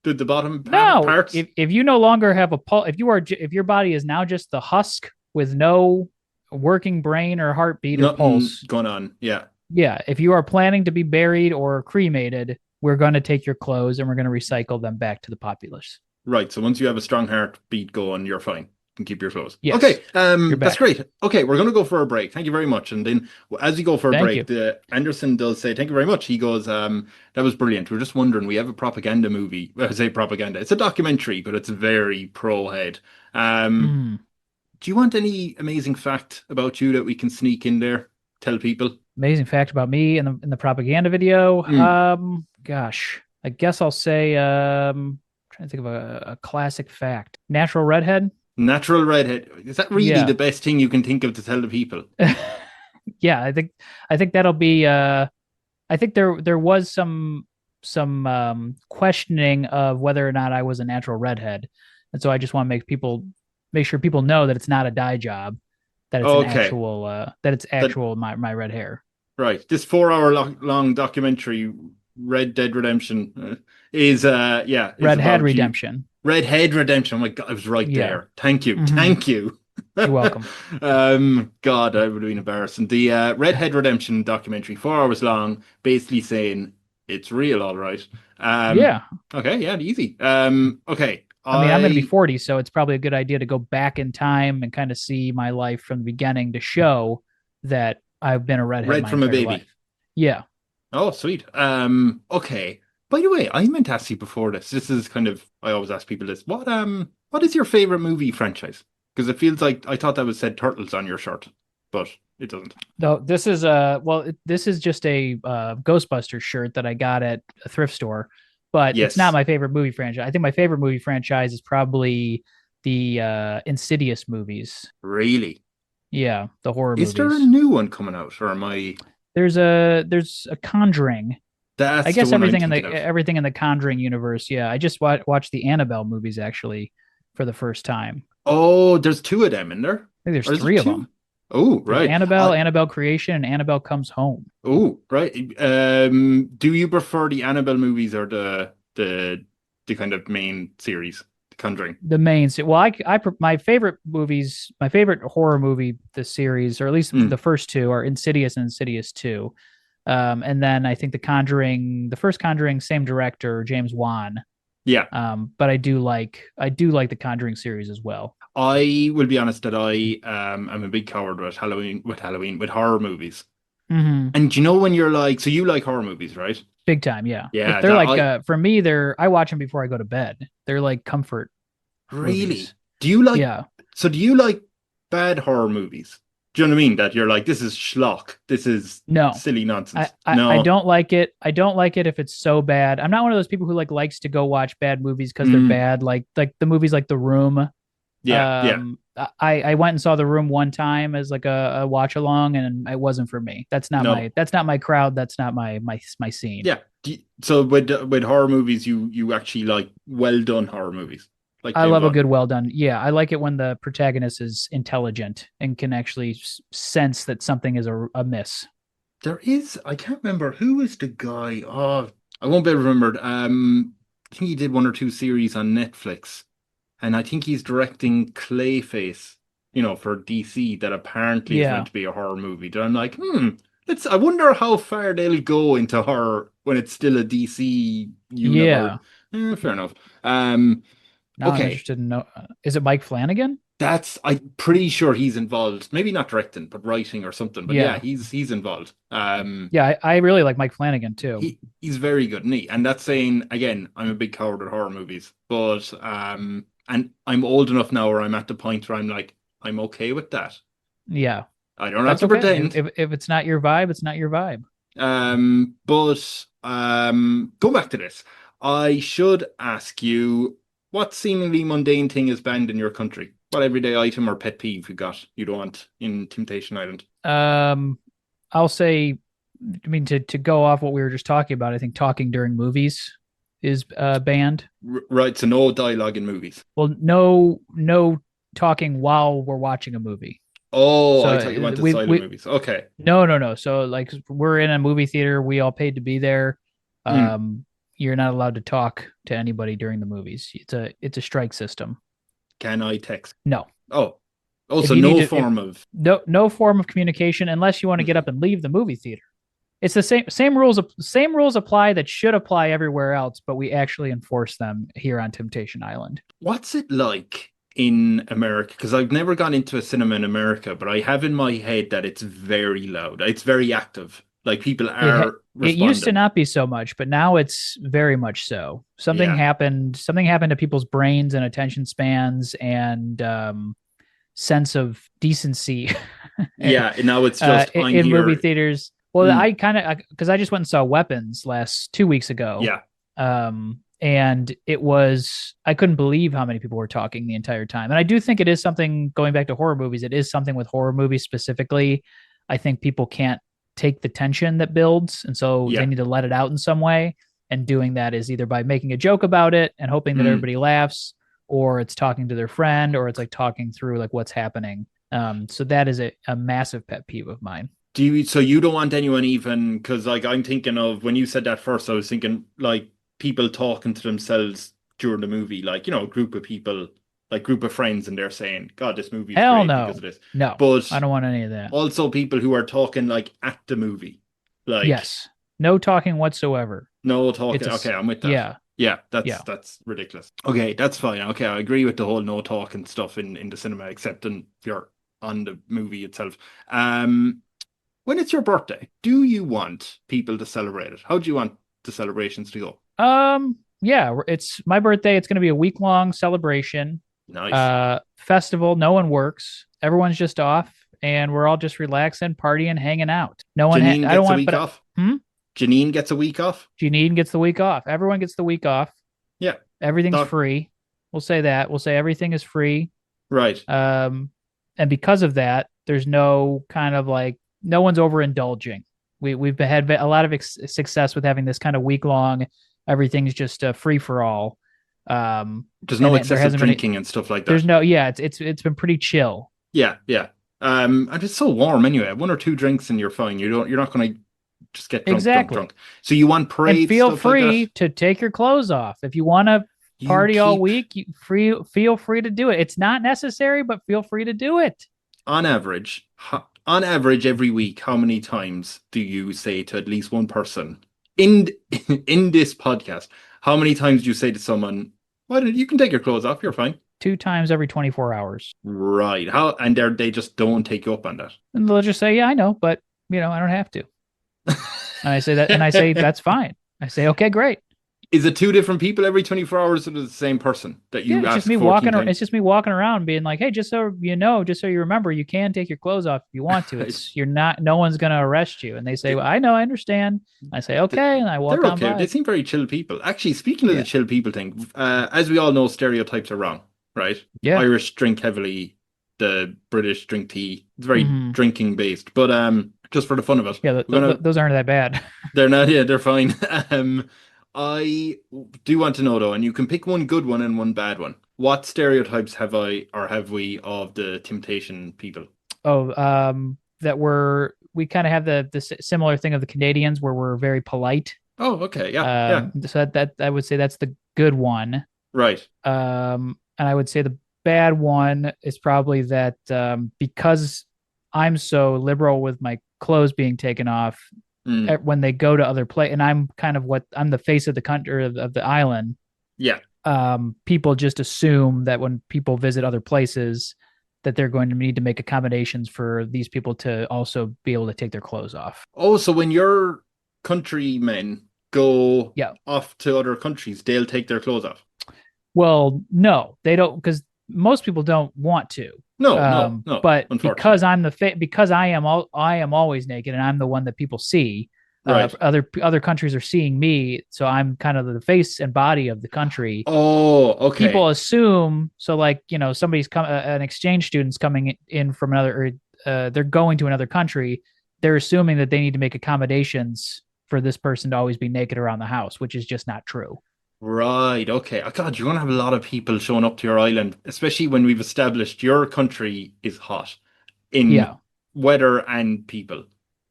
the bottom parts? If you no longer have a pulse, if your body is now just the husk with no working brain or heartbeat or pulse going on, yeah, if you are planning to be buried or cremated, we're going to take your clothes and we're going to recycle them back to the populace. Right. So once you have a strong heartbeat going, you're fine. can keep your clothes. Yes. Okay, You're that's back. great. Okay, we're going to go for a break. Thank you very much. And then as we go for a Thank break, Anderson does say, thank you very much. He goes, that was brilliant. We're just wondering, we have a propaganda movie. Well, I say propaganda. It's a documentary, but it's very pro-head. Mm. Do you want any amazing fact about you that we can sneak in there? Tell people. Amazing fact about me in the propaganda video. Gosh, I guess I'll say trying to think of a classic fact. Natural redhead. Natural redhead. Is that really Yeah. the best thing you can think of to tell the people? Yeah, I think that'll be I think there was some questioning of whether or not I was a natural redhead. And so I just want to make sure people know that it's not a dye job, that it's actual my red hair. Right. This 4 hour long documentary, Red Dead Redemption, is Redhead Redemption. Redhead Redemption. Oh my God, I was right there. Thank you. Mm-hmm. Thank you. You're welcome. God, I would have been embarrassed. The Redhead Redemption documentary, 4 hours long, basically saying it's real, all right. Yeah. Okay, yeah, easy. Okay. I mean, I'm going to be 40, so it's probably a good idea to go back in time and kind of see my life from the beginning to show that I've been a redhead Red my from a entire baby. life. Yeah. Oh, sweet. Okay. By the way, I meant to ask you before this. This is kind of, I always ask people this. What is your favorite movie franchise? Because it feels like I thought that was said Turtles on your shirt, but it doesn't. No, this is this is just a Ghostbusters shirt that I got at a thrift store, but Yes. it's not my favorite movie franchise. I think my favorite movie franchise is probably the Insidious movies. Really? Yeah, the horror movies. Is there a new one coming out, or am I? There's a Conjuring. That's I guess the one everything I'm in thinking the of. everything in the Conjuring universe. Yeah, I just watched the Annabelle movies actually for the first time. Oh, there's two of them in there. I think Or there's is three there of two? them. Oh, There's right. Annabelle Creation, and Annabelle Comes Home. Oh, right. Do you prefer the Annabelle movies or the kind of main series, The Conjuring? The main, well, my favorite movies, my favorite horror movie, the series, or at least the first two, are Insidious and Insidious 2. And then I think the first Conjuring, same director, James Wan. Yeah. But I do like the Conjuring series as well. I will be honest that I am a big coward with horror movies. Mm-hmm. And you know when you're like, so you like horror movies, right? Big time, yeah. Yeah, They're like for me, I watch them before I go to bed. They're like comfort. Really? Movies. Do you like? Yeah. So do you like bad horror movies? Do you know what I mean? That you're like, this is schlock. This is silly nonsense. No, I don't like it. I don't like it if it's so bad. I'm not one of those people who likes to go watch bad movies because they're bad. Like the movies like The Room. Yeah. I went and saw The Room one time as like a watch along, and it wasn't for me. That's not my crowd. That's not my scene. Yeah. So with horror movies, you actually like well done horror movies. Like I love a good well done. Yeah, I like it when the protagonist is intelligent and can actually sense that something is amiss. There is, I can't remember who is the guy. Oh, I won't be able to remember. I think he did 1 or 2 series on Netflix, and I think he's directing Clayface, for DC, that apparently is meant to be a horror movie. That I'm like, I wonder how far they'll go into horror when it's still a DC universe. Yeah, fair enough. Now I'm interested in is it Mike Flanagan? I'm pretty sure he's involved. Maybe not directing, but writing or something. But yeah he's involved. I really like Mike Flanagan too. He's very good, and that's saying, again, I'm a big coward at horror movies, but and I'm old enough now where I'm at the point where I'm like, I'm okay with that. Yeah, I don't have to pretend. If it's not your vibe, it's not your vibe. But go back to this. I should ask you, what seemingly mundane thing is banned in your country? What everyday item or pet peeve you don't want in Temptation Island? I'll say, to go off what we were just talking about, I think talking during movies is banned. Right, so no dialogue in movies. Well, no talking while we're watching a movie. Oh, so I thought you went to silent movies. Okay. No. So like we're in a movie theater, we all paid to be there. You're not allowed to talk to anybody during the movies. It's a strike system. Can I text? No. Oh. Also no form of communication unless you want to get up and leave the movie theater. It's the same rules apply that should apply everywhere else, but we actually enforce them here on Temptation Island. What's it like in America, because I've never gone into a cinema in America, but I have in my head that it's very loud. It's very active. Like people are It used to responding. not be so much, but now it's very much so. Something Yeah. happened. Something happened to people's brains and attention spans and sense of decency. Yeah, now it's just I'm in here. movie theaters. Well, Mm. I kind of because I just went and saw Weapons 2 weeks ago. Yeah. And it was I couldn't believe how many people were talking the entire time. And I do think it is something going back to horror movies. It is something with horror movies specifically. I think people can't take the tension that builds, and so Yeah. they need to let it out in some way. And doing that is either by making a joke about it and hoping that Mm. everybody laughs, or it's talking to their friend, or it's like talking through like what's happening. So that is a massive pet peeve of mine. So you don't want anyone even, because like I'm thinking of when you said that first, I was thinking like people talking to themselves during the movie, like, a group of people, like group of friends, and they're saying, God, this movie is Hell great no. because of this. No, But I don't want any of that. also people who are talking like at the movie. Like Yes. No talking whatsoever. no talking. It's a- Okay, I'm with that. Yeah. Yeah, Yeah. that's ridiculous. Okay, that's fine. Okay, I agree with the whole no talking stuff in the cinema, except if you're on the movie itself. When it's your birthday, do you want people to celebrate it? How do you want the celebrations to go? Yeah, it's my birthday. It's going to be a week-long celebration. Nice. Festival. No one works. Everyone's just off, and we're all just relaxing, partying, hanging out. No one. Janine I don't gets a want. week But off. Hmm? Janine gets a week off. Janine gets the week off. Everyone gets the week off. Yeah. Everything's Doc- free. We'll say that. We'll say everything is free. Right. And because of that, there's no kind of like no one's overindulging. We've had a lot of success with having this kind of week long. Everything's just free for all. There's no excessive drinking and stuff like that. There's no, yeah, it's been pretty chill. Yeah, yeah. And it's so warm anyway. 1 or 2 drinks and you're fine. You're not going to just get drunk, drunk. So you want parades, and feel stuff free like that? to take your clothes off if you want to party all week. Feel free to do it. It's not necessary, but feel free to do it. On average, every week, how many times do you say to at least one person in this podcast? How many times do you say to someone, "Well, you can take your clothes off. You're fine." 2 times every 24 hours. Right. How? And they just don't take you up on that. And they'll just say, "Yeah, I know, but I don't have to." And I say that, and I say that's fine. I say, "Okay, great." Is it 2 different people every 24 hours, or the same person that you it's ask just me 14 walking. times? It's just me walking around, being like, "Hey, just so you know, just so you remember, you can take your clothes off if you want to. You're not. No one's gonna arrest you." And they say, "Well, I know, I understand." I say, "Okay," and I walk They're on okay. by. They seem very chill people. Actually, speaking of the chill people thing, as we all know, stereotypes are wrong, right? Yeah. Irish drink heavily. The British drink tea. It's very drinking based, but just for the fun of it. Yeah, those aren't that bad. They're not. Yeah, they're fine. I do want to know though, and you can pick one good one and one bad one. What stereotypes have we of the Tim-tation people? Oh, that we kind of have the similar thing of the Canadians where we're very polite. Oh, okay, yeah. So that I would say that's the good one. Right. And I would say the bad one is probably that because I'm so liberal with my clothes being taken off when they go to other places, and I'm the face of the country of the island. Yeah. People just assume that when people visit other places that they're going to need to make accommodations for these people to also be able to take their clothes off. Oh, so when your countrymen go off to other countries, they'll take their clothes off? Well, no, they don't, because most people don't want to. No. But because because I am always naked, and I'm the one that people see. Right. Other countries are seeing me, so I'm kind of the face and body of the country. Oh, okay. People assume, so like somebody's an exchange student's coming in from another, or they're going to another country. They're assuming that they need to make accommodations for this person to always be naked around the house, which is just not true. Right. Okay. Oh, God, you're going to have a lot of people showing up to your island, especially when we've established your country is hot in weather and people.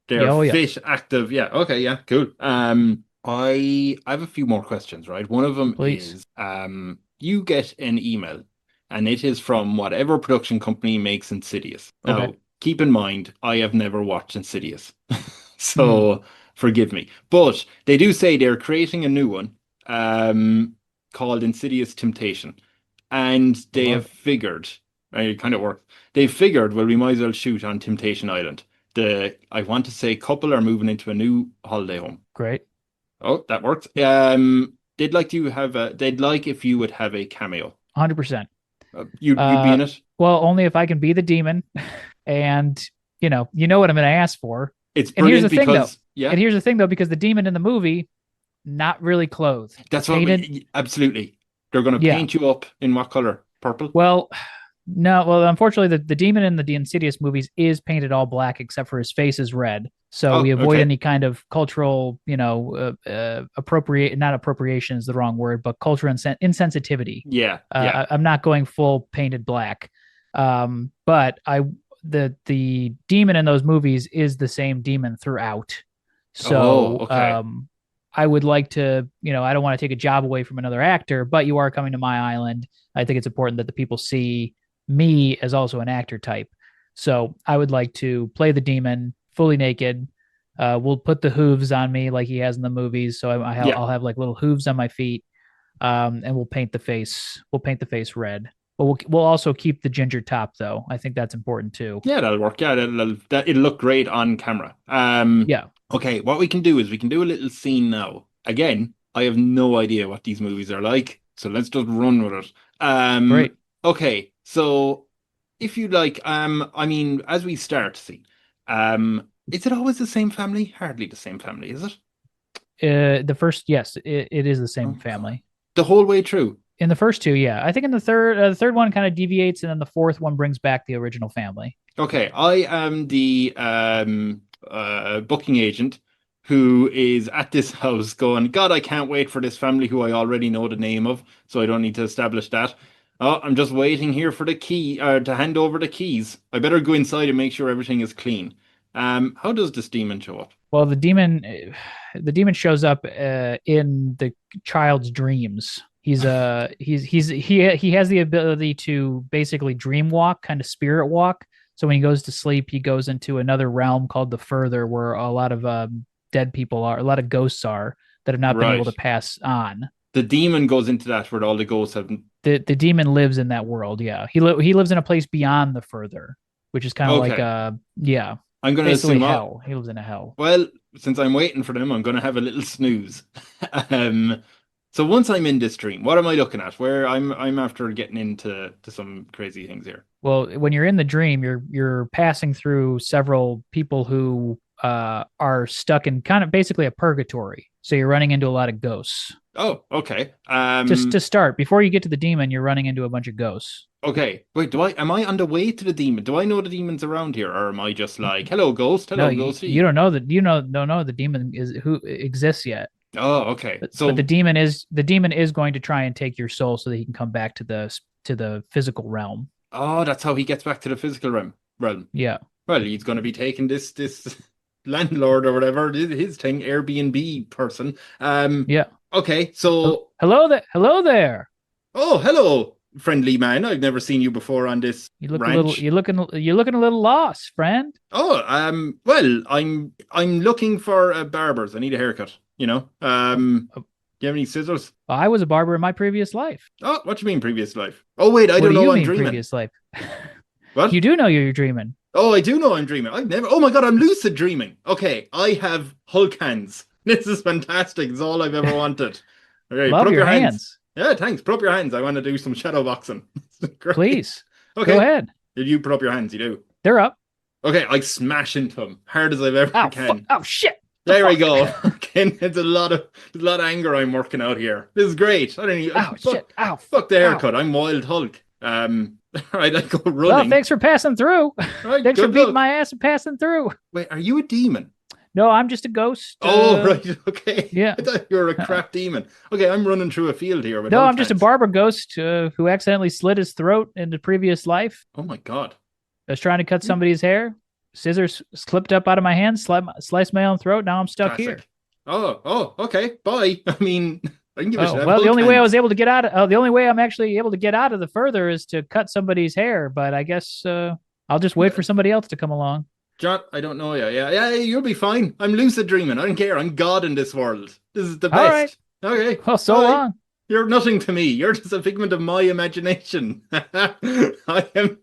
They're fit, active. Yeah. Okay. Yeah. Cool. I have a few more questions, right? One of them is, you get an email and it is from whatever production company makes Insidious. Okay. Now, keep in mind, I have never watched Insidious. So forgive me. But they do say they're creating a new one called Insidious Temptation. and they Love have figured, it kind of works. They figured, well, we might as well shoot on Temptation Island. I want to say, couple are moving into a new holiday home. Great. Oh, that works. They'd like if you would have a cameo. 100%. You'd be in it. Well, only if I can be the demon, and you know what I'm going to ask for. It's brilliant and here's the because thing, though. And here's the thing, though, because the demon in the movie, not really clothed. That's what absolutely. They're going to paint you up in what color? Purple? Well, no. Well, unfortunately, the demon in the Insidious movies is painted all black except for his face is red. So we avoid any kind of cultural, not appropriation is the wrong word, but cultural insensitivity. Yeah. I'm not going full painted black. But the demon in those movies is the same demon throughout. So I would like to, I don't want to take a job away from another actor, but you are coming to my island. I think it's important that the people see me as also an actor type. So I would like to play the demon fully naked. We'll put the hooves on me like he has in the movies. So I'll have like little hooves on my feet. And we'll paint the face. We'll paint the face red. But we'll also keep the ginger top, though. I think that's important too. Yeah, that'll work. Yeah, it'll look great on camera. Yeah. Okay, what we can do is we can do a little scene now. Again, I have no idea what these movies are like, so let's just run with it. Great. Okay, so if you like, as we start to see, is it always the same family? Hardly the same family, is it? The first, yes, it is the same family. The whole way through. In the first two, yeah. I think in the third one kind of deviates, and then the fourth one brings back the original family. Okay, I am the booking agent who is at this house going, God, I can't wait for this family who I already know the name of, so I don't need to establish that. Oh, I'm just waiting here for the key, to hand over the keys. I better go inside and make sure everything is clean. How does this demon show up? Well, the demon shows up in the child's dreams. He has the ability to basically dream walk, kind of spirit walk. So when he goes to sleep, he goes into another realm called the Further, where a lot of dead people are, a lot of ghosts are that have not been able to pass on. The demon goes into that where all the ghosts have. The demon lives in that world. Yeah, he lives in a place beyond the Further, which is kind of like I'm going to assume hell. He lives in a hell. Well, since I'm waiting for them, I'm going to have a little snooze. So once I'm in this dream, what am I looking at? Where I'm after getting into some crazy things here. Well, when you're in the dream, you're passing through several people who are stuck in kind of basically a purgatory. So you're running into a lot of ghosts. Oh, okay. Just to start, before you get to the demon, you're running into a bunch of ghosts. Okay. Wait, am I on the way to the demon? Do I know the demon's around here, or am I just like, hello, ghost, hello, ghost? You don't know that. Don't know the demon who exists yet. Oh, okay. But the demon is going to try and take your soul so that he can come back to the physical realm. Oh, that's how he gets back to the physical realm. Yeah. Well, he's going to be taking this landlord or whatever, his thing, Airbnb person. Yeah. Okay, so hello there. Oh, hello, friendly man. I've never seen you before on this ranch. You're looking a little lost, friend. Oh, well, I'm looking for barbers. I need a haircut. Do you have any scissors? I was a barber in my previous life. Oh, what do you mean previous life? Oh, wait, I don't know. I'm dreaming. Previous life. What? You do know you're dreaming. Oh, I do know I'm dreaming. Oh my God, I'm lucid dreaming. Okay, I have Hulk hands. This is fantastic. It's all I've ever wanted. Okay, Love put up your hands. Yeah, thanks. Put up your hands. I want to do some shadow boxing. Please. Okay. Go ahead. Did you put up your hands? You do. They're up. Okay, I smash into them hard as I've ever can. Oh shit. There we go. Again, it's a lot of anger I'm working out here. This is great. I don't even. Shit. Ow. Fuck the haircut. I'm Wild Hulk. All right, I go running. Well, thanks for passing through. Right, thanks for beating my ass and passing through. Wait, are you a demon? No, I'm just a ghost. Oh, right. Okay. Yeah. I thought you were a crap demon. Okay, I'm running through a field here. No, I'm just a barber ghost who accidentally slit his throat in the previous life. Oh, my God. I was trying to cut somebody's hair. Scissors slipped up out of my hand, sliced my own throat. Now I'm stuck here. Oh, okay. Bye. I mean, I can give a shit. Well, the only way I was able to get out of the only way I'm actually able to get out of the Further is to cut somebody's hair. But I guess I'll just wait for somebody else to come along. John, I don't know you. Yeah, you'll be fine. I'm lucid dreaming. I don't care. I'm God in this world. This is the best. All right. Okay. Well, so long. You're nothing to me. You're just a figment of my imagination. I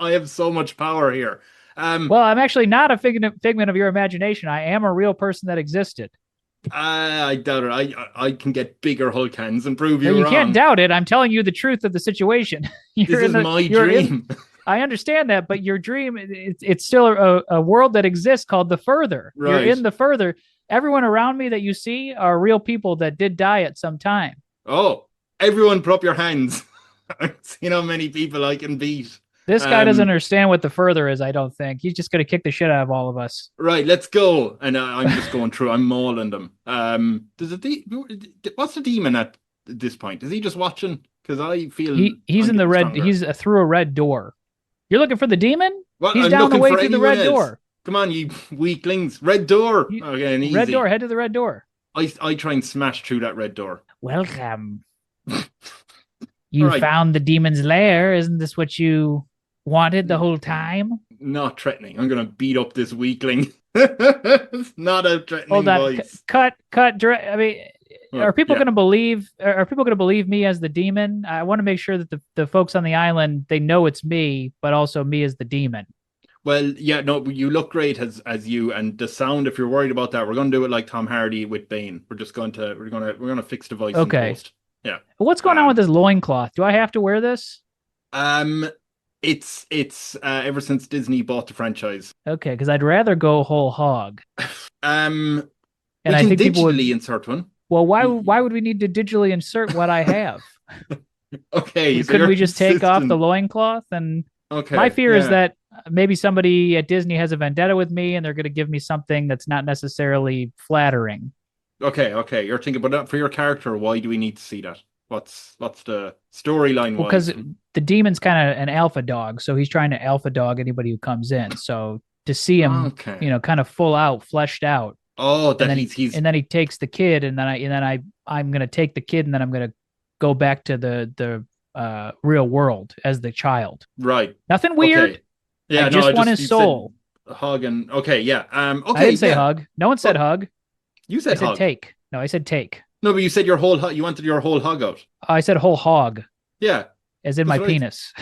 have so much power here. Well, I'm actually not a figment of your imagination. I am a real person that existed. I doubt it. I can get bigger Hulk hands and prove No, you you wrong. can't doubt it. I'm telling you the truth of the situation. This is my dream. I understand that, but your dream, it's still a world that exists called the Further. Right. You're in the Further. Everyone around me that you see are real people that did die at some time. Oh, everyone put up your hands. I've seen how many people I can beat. This guy doesn't understand what the Further is, I don't think. He's just going to kick the shit out of all of us. Right, let's go. And I'm just going through. I'm mauling them. What's the demon at this point? Is he just watching? Because I feel he's in the red. Stronger. He's through a red door. You're looking for the demon? Well, he's I'm down the looking way for through the anyone red else. door. Come on, you weaklings. Red door. Okay, easy. Red door. Head to the red door. I try and smash through that red door. Welcome. You Right. found the demon's lair. Isn't this what you wanted the whole time? Not threatening. I'm gonna beat up this weakling. It's not a threatening Hold on. voice. Cut. I mean, are people Yeah. going to believe? Are people going to believe me as the demon? I want to make sure that the folks on the island, they know it's me, but also me as the demon. Well, yeah, no, you look great as you, and the sound. If you're worried about that, we're gonna do it like Tom Hardy with Bane. We're gonna fix the voice. Okay. In post. Yeah. What's going on with this loincloth? Do I have to wear this? It's ever since Disney bought the franchise. Okay, because I'd rather go whole hog. And And we I can think people would. digitally insert one. Well, why would we need to digitally insert what I have? Okay, so Couldn't you're we just take off the consistent. loincloth? And Okay. my fear is yeah. that maybe somebody at Disney has a vendetta with me, and they're going to give me something that's not necessarily flattering. Okay. You're thinking, but for your character, why do we need to see that? What's the storyline? Well, because the demon's kind of an alpha dog, so he's trying to alpha dog anybody who comes in. So to see him, Okay. kind of full out, fleshed out, Oh, that and then he's and then he takes the kid, and then I'm going to take the kid, and then I'm going to go back to the real world as the child. right. Nothing weird. Okay. Yeah, I just want you his said soul. hug and okay, yeah. Okay, I didn't say yeah. hug. No one said hug. You I said said hug. take. No, I said take. No, but you said your whole hug. You wanted your whole hug out. I said whole hog, Yeah, as in That's my right. penis.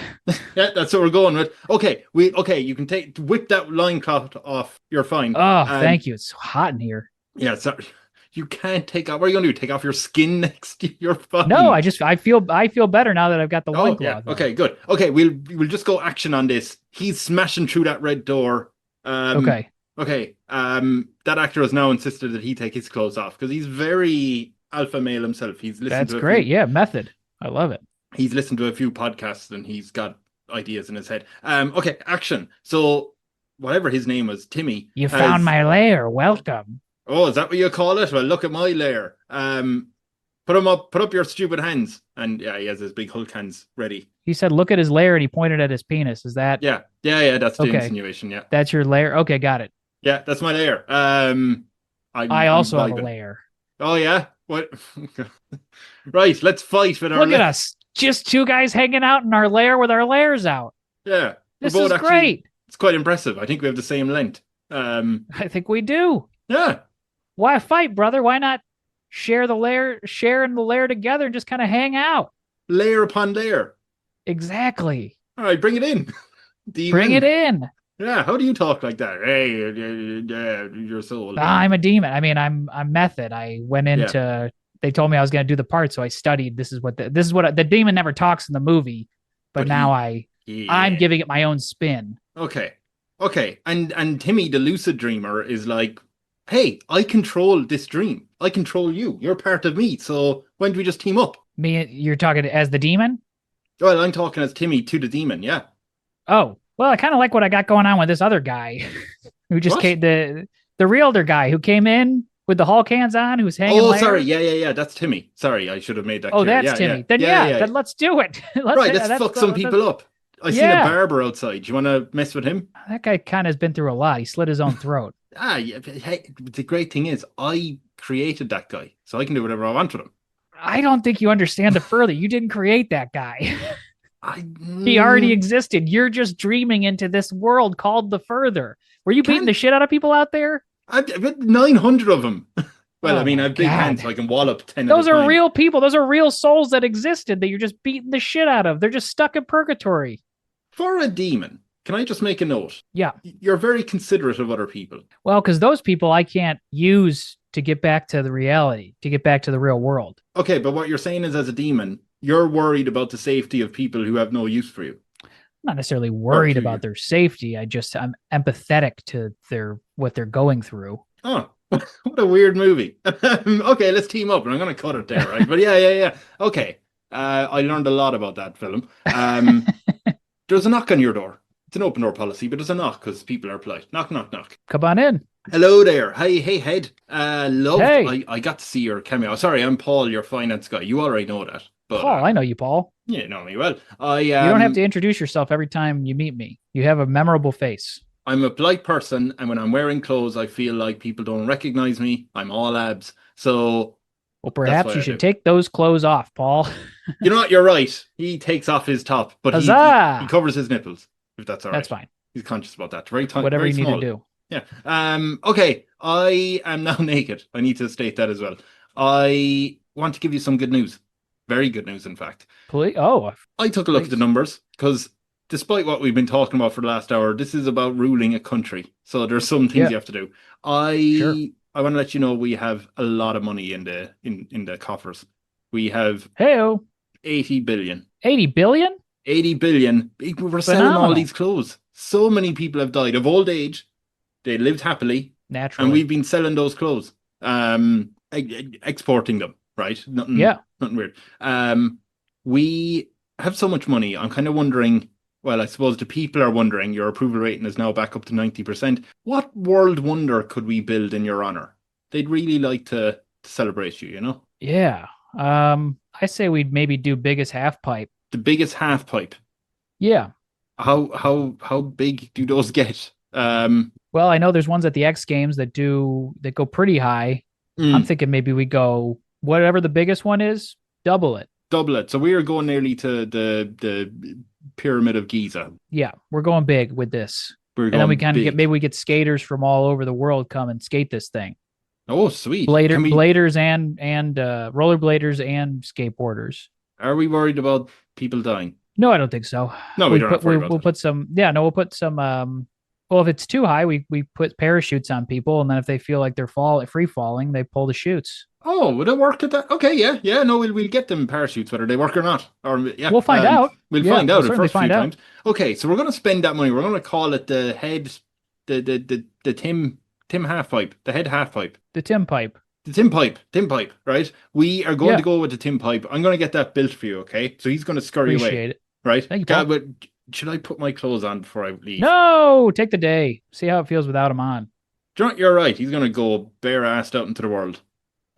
yeah, that's what we're going with. Okay, you can whip that loincloth off. You're fine. Oh, thank you. It's so hot in here. Yeah, sorry. You can't take off. What are you gonna do? Take off your skin next to your body? No, I feel better now that I've got the Oh, loincloth. yeah. on. Okay, good. Okay, we'll just go action on this. He's smashing through that red door. Okay. Okay. That actor has now insisted that he take his clothes off because he's very alpha male himself. He's listened That's to great. Yeah, method. I love it. He's listened to a few podcasts and he's got ideas in his head. Okay, action. So whatever his name was, Timmy. You found my lair. Welcome. Oh, is that what you call it? Well, look at my lair. Put up your stupid hands. And yeah, he has his big Hulk hands ready. He said, "Look at his lair," and he pointed at his penis. Is that? Yeah. That's the Okay. insinuation. Yeah. That's your lair. Okay, got it. Yeah, that's my lair. I also have a vibing. lair. Oh yeah. What? Right. Let's fight with our. Look at us, just two guys hanging out in our lair with our lairs out. Yeah. This we're is both great. It's quite impressive. I think we have the same length. I think we do. Yeah. Why fight, brother? Why not share in the lair together and just kind of hang out? Layer upon layer. Exactly. All right, bring it in. Bring it in. Yeah, how do you talk like that? Hey, your soul. I'm a demon. I mean, I'm method. I went into. They told me I was going to do the part, so I studied. This is what the demon never talks in the movie, but now I'm giving it my own spin. Okay. And Timmy, the lucid dreamer, is like, hey, I control this dream. I control you. You're part of me. So when do we just team up? You're talking as the demon? Well, I'm talking as Timmy to the demon. Yeah. Oh, well, I kind of like what I got going on with this other guy who just came, the realtor guy who came in with the Hulk hands on, who's hanging. Oh, sorry. Yeah. That's Timmy. Sorry, I should have made that clear. Oh, that's Timmy. Then then let's do it. Let's fuck some people up. I seen a barber outside. You want to mess with him? That guy kind of has been through a lot. He slit his own throat. Yeah. Hey, the great thing is, I created that guy, so I can do whatever I want with him. I don't think you understand the further. You didn't create that guy. He already existed. You're just dreaming into this world called the Further. Were you beating the shit out of people out there? I've 900 of them. Well, I Oh mean, my I have big God. hands, so I can wallop 10 Those at a are time. real people. Those are real souls that existed that you're just beating the shit out of. They're just stuck in purgatory. For a demon, can I just make a note? Yeah. You're very considerate of other people. Well, because those people I can't use to get back to the reality, to get back to the real world. Okay, but what you're saying is, as a demon, you're worried about the safety of people who have no use for you. I'm not necessarily worried to about you. their safety. I'm empathetic to what they're going through. Oh, what a weird movie. Okay, let's team up, and I'm going to cut it there, right? But yeah. Okay, I learned a lot about that film. There's a knock on your door. It's an open door policy, but there's a knock because people are polite. Knock, knock, knock. Come on in. Hello there. Hey, Head. Love. Hey. I got to see your cameo. Sorry, I'm Paul, your finance guy. You already know that. But, Paul, I know you, Paul. Yeah, you know me well. You don't have to introduce yourself every time you meet me. You have a memorable face. I'm a polite person, and when I'm wearing clothes, I feel like people don't recognize me. I'm all abs. So, well, perhaps you should take those clothes off, Paul. You know what? You're right. He takes off his top, but he covers his nipples, if that's all right. That's fine. He's conscious about that. Very tiny. Whatever very you small. need to do. Yeah. Okay. I am now naked. I need to state that as well. I want to give you some good news. Very good news, in fact. Please? Oh. I took a look at the numbers because despite what we've been talking about for the last hour, this is about ruling a country. So there's some things you have to do. I want to let you know we have a lot of money in the coffers. We have 80 billion. 80 billion? 80 billion. We're selling all these clothes. So many people have died of old age. They lived happily. Naturally. And we've been selling those clothes. Exporting them, right? Nothing weird. We have so much money. I'm kind of wondering, well, I suppose the people are wondering, your approval rating is now back up to 90%. What world wonder could we build in your honor? They'd really like to celebrate you, you know? Yeah. I say we'd maybe do biggest half pipe. The biggest half pipe? Yeah. How big do those get? Well, I know there's ones at the X Games that go pretty high. I'm thinking maybe we go whatever the biggest one is, double it. So we are going nearly to the Pyramid of Giza. Yeah, we're going big with this. And then we kind of maybe we get skaters from all over the world come and skate this thing. Oh, sweet. Bladers and rollerbladers and skateboarders. Are we worried about people dying? No, I don't think so. No, we don't have to worry about we'll put some. Yeah, no, we'll put some. Well, if it's too high, we put parachutes on people, and then if they feel like they're free falling, they pull the chutes. Oh, would it work at that? Okay, yeah. No, we'll get them parachutes whether they work or not. Or we'll find out. We'll find out the first few times. Okay, so we're going to spend that money. We're going to call it the head, the Tim half pipe, the head half pipe, the Tim pipe. The Tim pipe, right? We are going to go with the Tim pipe. I'm going to get that built for you, okay? So he's going to scurry away. Appreciate it. Right? Thank you, Paul. Should I put my clothes on before I leave? No, take the day. See how it feels without him on. You're right. He's going to go bare-assed out into the world.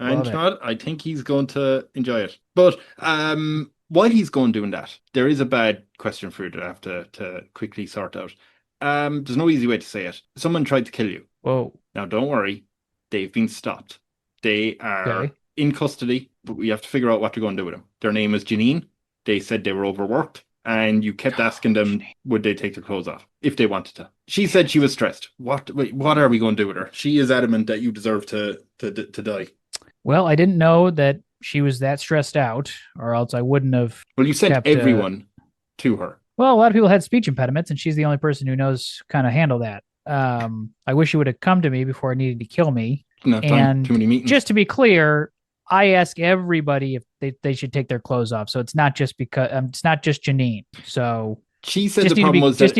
And you know what? I think he's going to enjoy it. But while he's going doing that, there is a bad question for you that I have to quickly sort out. There's no easy way to say it. Someone tried to kill you. Whoa. Now, don't worry. They've been stopped. They are in custody, but we have to figure out what you're going to do with them. Their name is Janine. They said they were overworked, and you kept asking them, would they take their clothes off if they wanted to. She said she was stressed. What are we going to do with her? She is adamant that you deserve to die. Well, I didn't know that she was that stressed out, or else I wouldn't have. Well, you sent everyone to her. Well, a lot of people had speech impediments, and she's the only person who knows kind of handle that. I wish she would have come to me before it needed to kill me. No time, too many meetings. Just to be clear, I ask everybody if they should take their clothes off. So it's not just because it's not just Janine. So she said the problem was that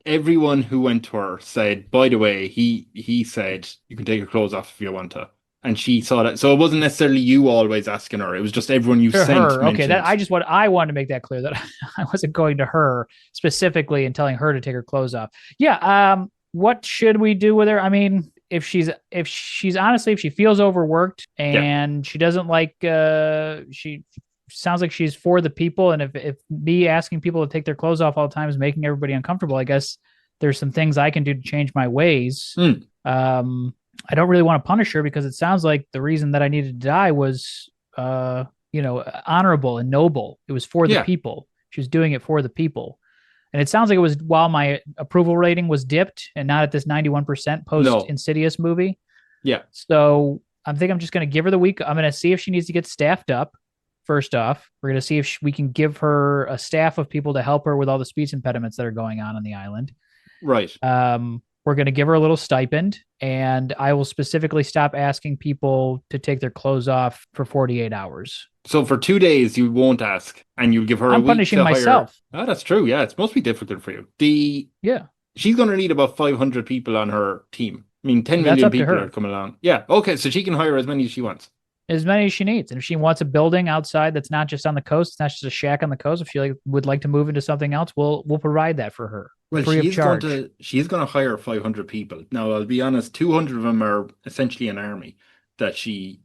everyone who went to her said, by the way, he said you can take your clothes off if you want to. And she saw that. So it wasn't necessarily you always asking her. It was just everyone you sent. Okay, I wanted to make that clear that I wasn't going to her specifically and telling her to take her clothes off. Yeah. What should we do with her? I mean, if she's honestly, if she feels overworked and she doesn't like, she sounds like she's for the people. And if me asking people to take their clothes off all the time is making everybody uncomfortable, I guess there's some things I can do to change my ways. I don't really want to punish her because it sounds like the reason that I needed to die was, honorable and noble. It was for the people. She was doing it for the people. And it sounds like it was while my approval rating was dipped and not at this 91% post Insidious movie. Yeah. So I'm thinking I'm just going to give her the week. I'm going to see if she needs to get staffed up. First off, we're going to see if we can give her a staff of people to help her with all the speech impediments that are going on the island. Right. We're going to give her a little stipend, and I will specifically stop asking people to take their clothes off for 48 hours. So for 2 days, you won't ask, and you'll give her a I'm week punishing to myself. hire. Oh, that's true. Yeah, it must be difficult for you. Yeah. She's going to need about 500 people on her team. I mean, 10 That's million up to people her. are coming along. Yeah. Okay. So she can hire as many as she wants. As many as she needs. And if she wants a building outside that's not just on the coast, it's not just a shack on the coast. If she would like to move into something else, we'll provide that for her. Well, free of charge. She is going to hire 500 people. Now, I'll be honest, 200 of them are essentially an army that she,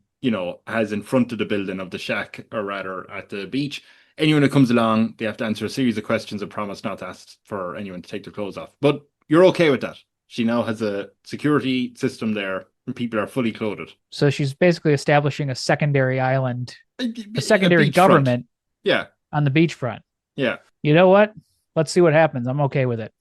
has in front of the building of the shack, or rather at the beach. Anyone who comes along, they have to answer a series of questions and promise not to ask for anyone to take their clothes off. But you're okay with that. She now has a security system there and people are fully clothed. So she's basically establishing a secondary island, a secondary beachfront. government Yeah. on the beachfront. Yeah. You know what? Let's see what happens. I'm okay with it.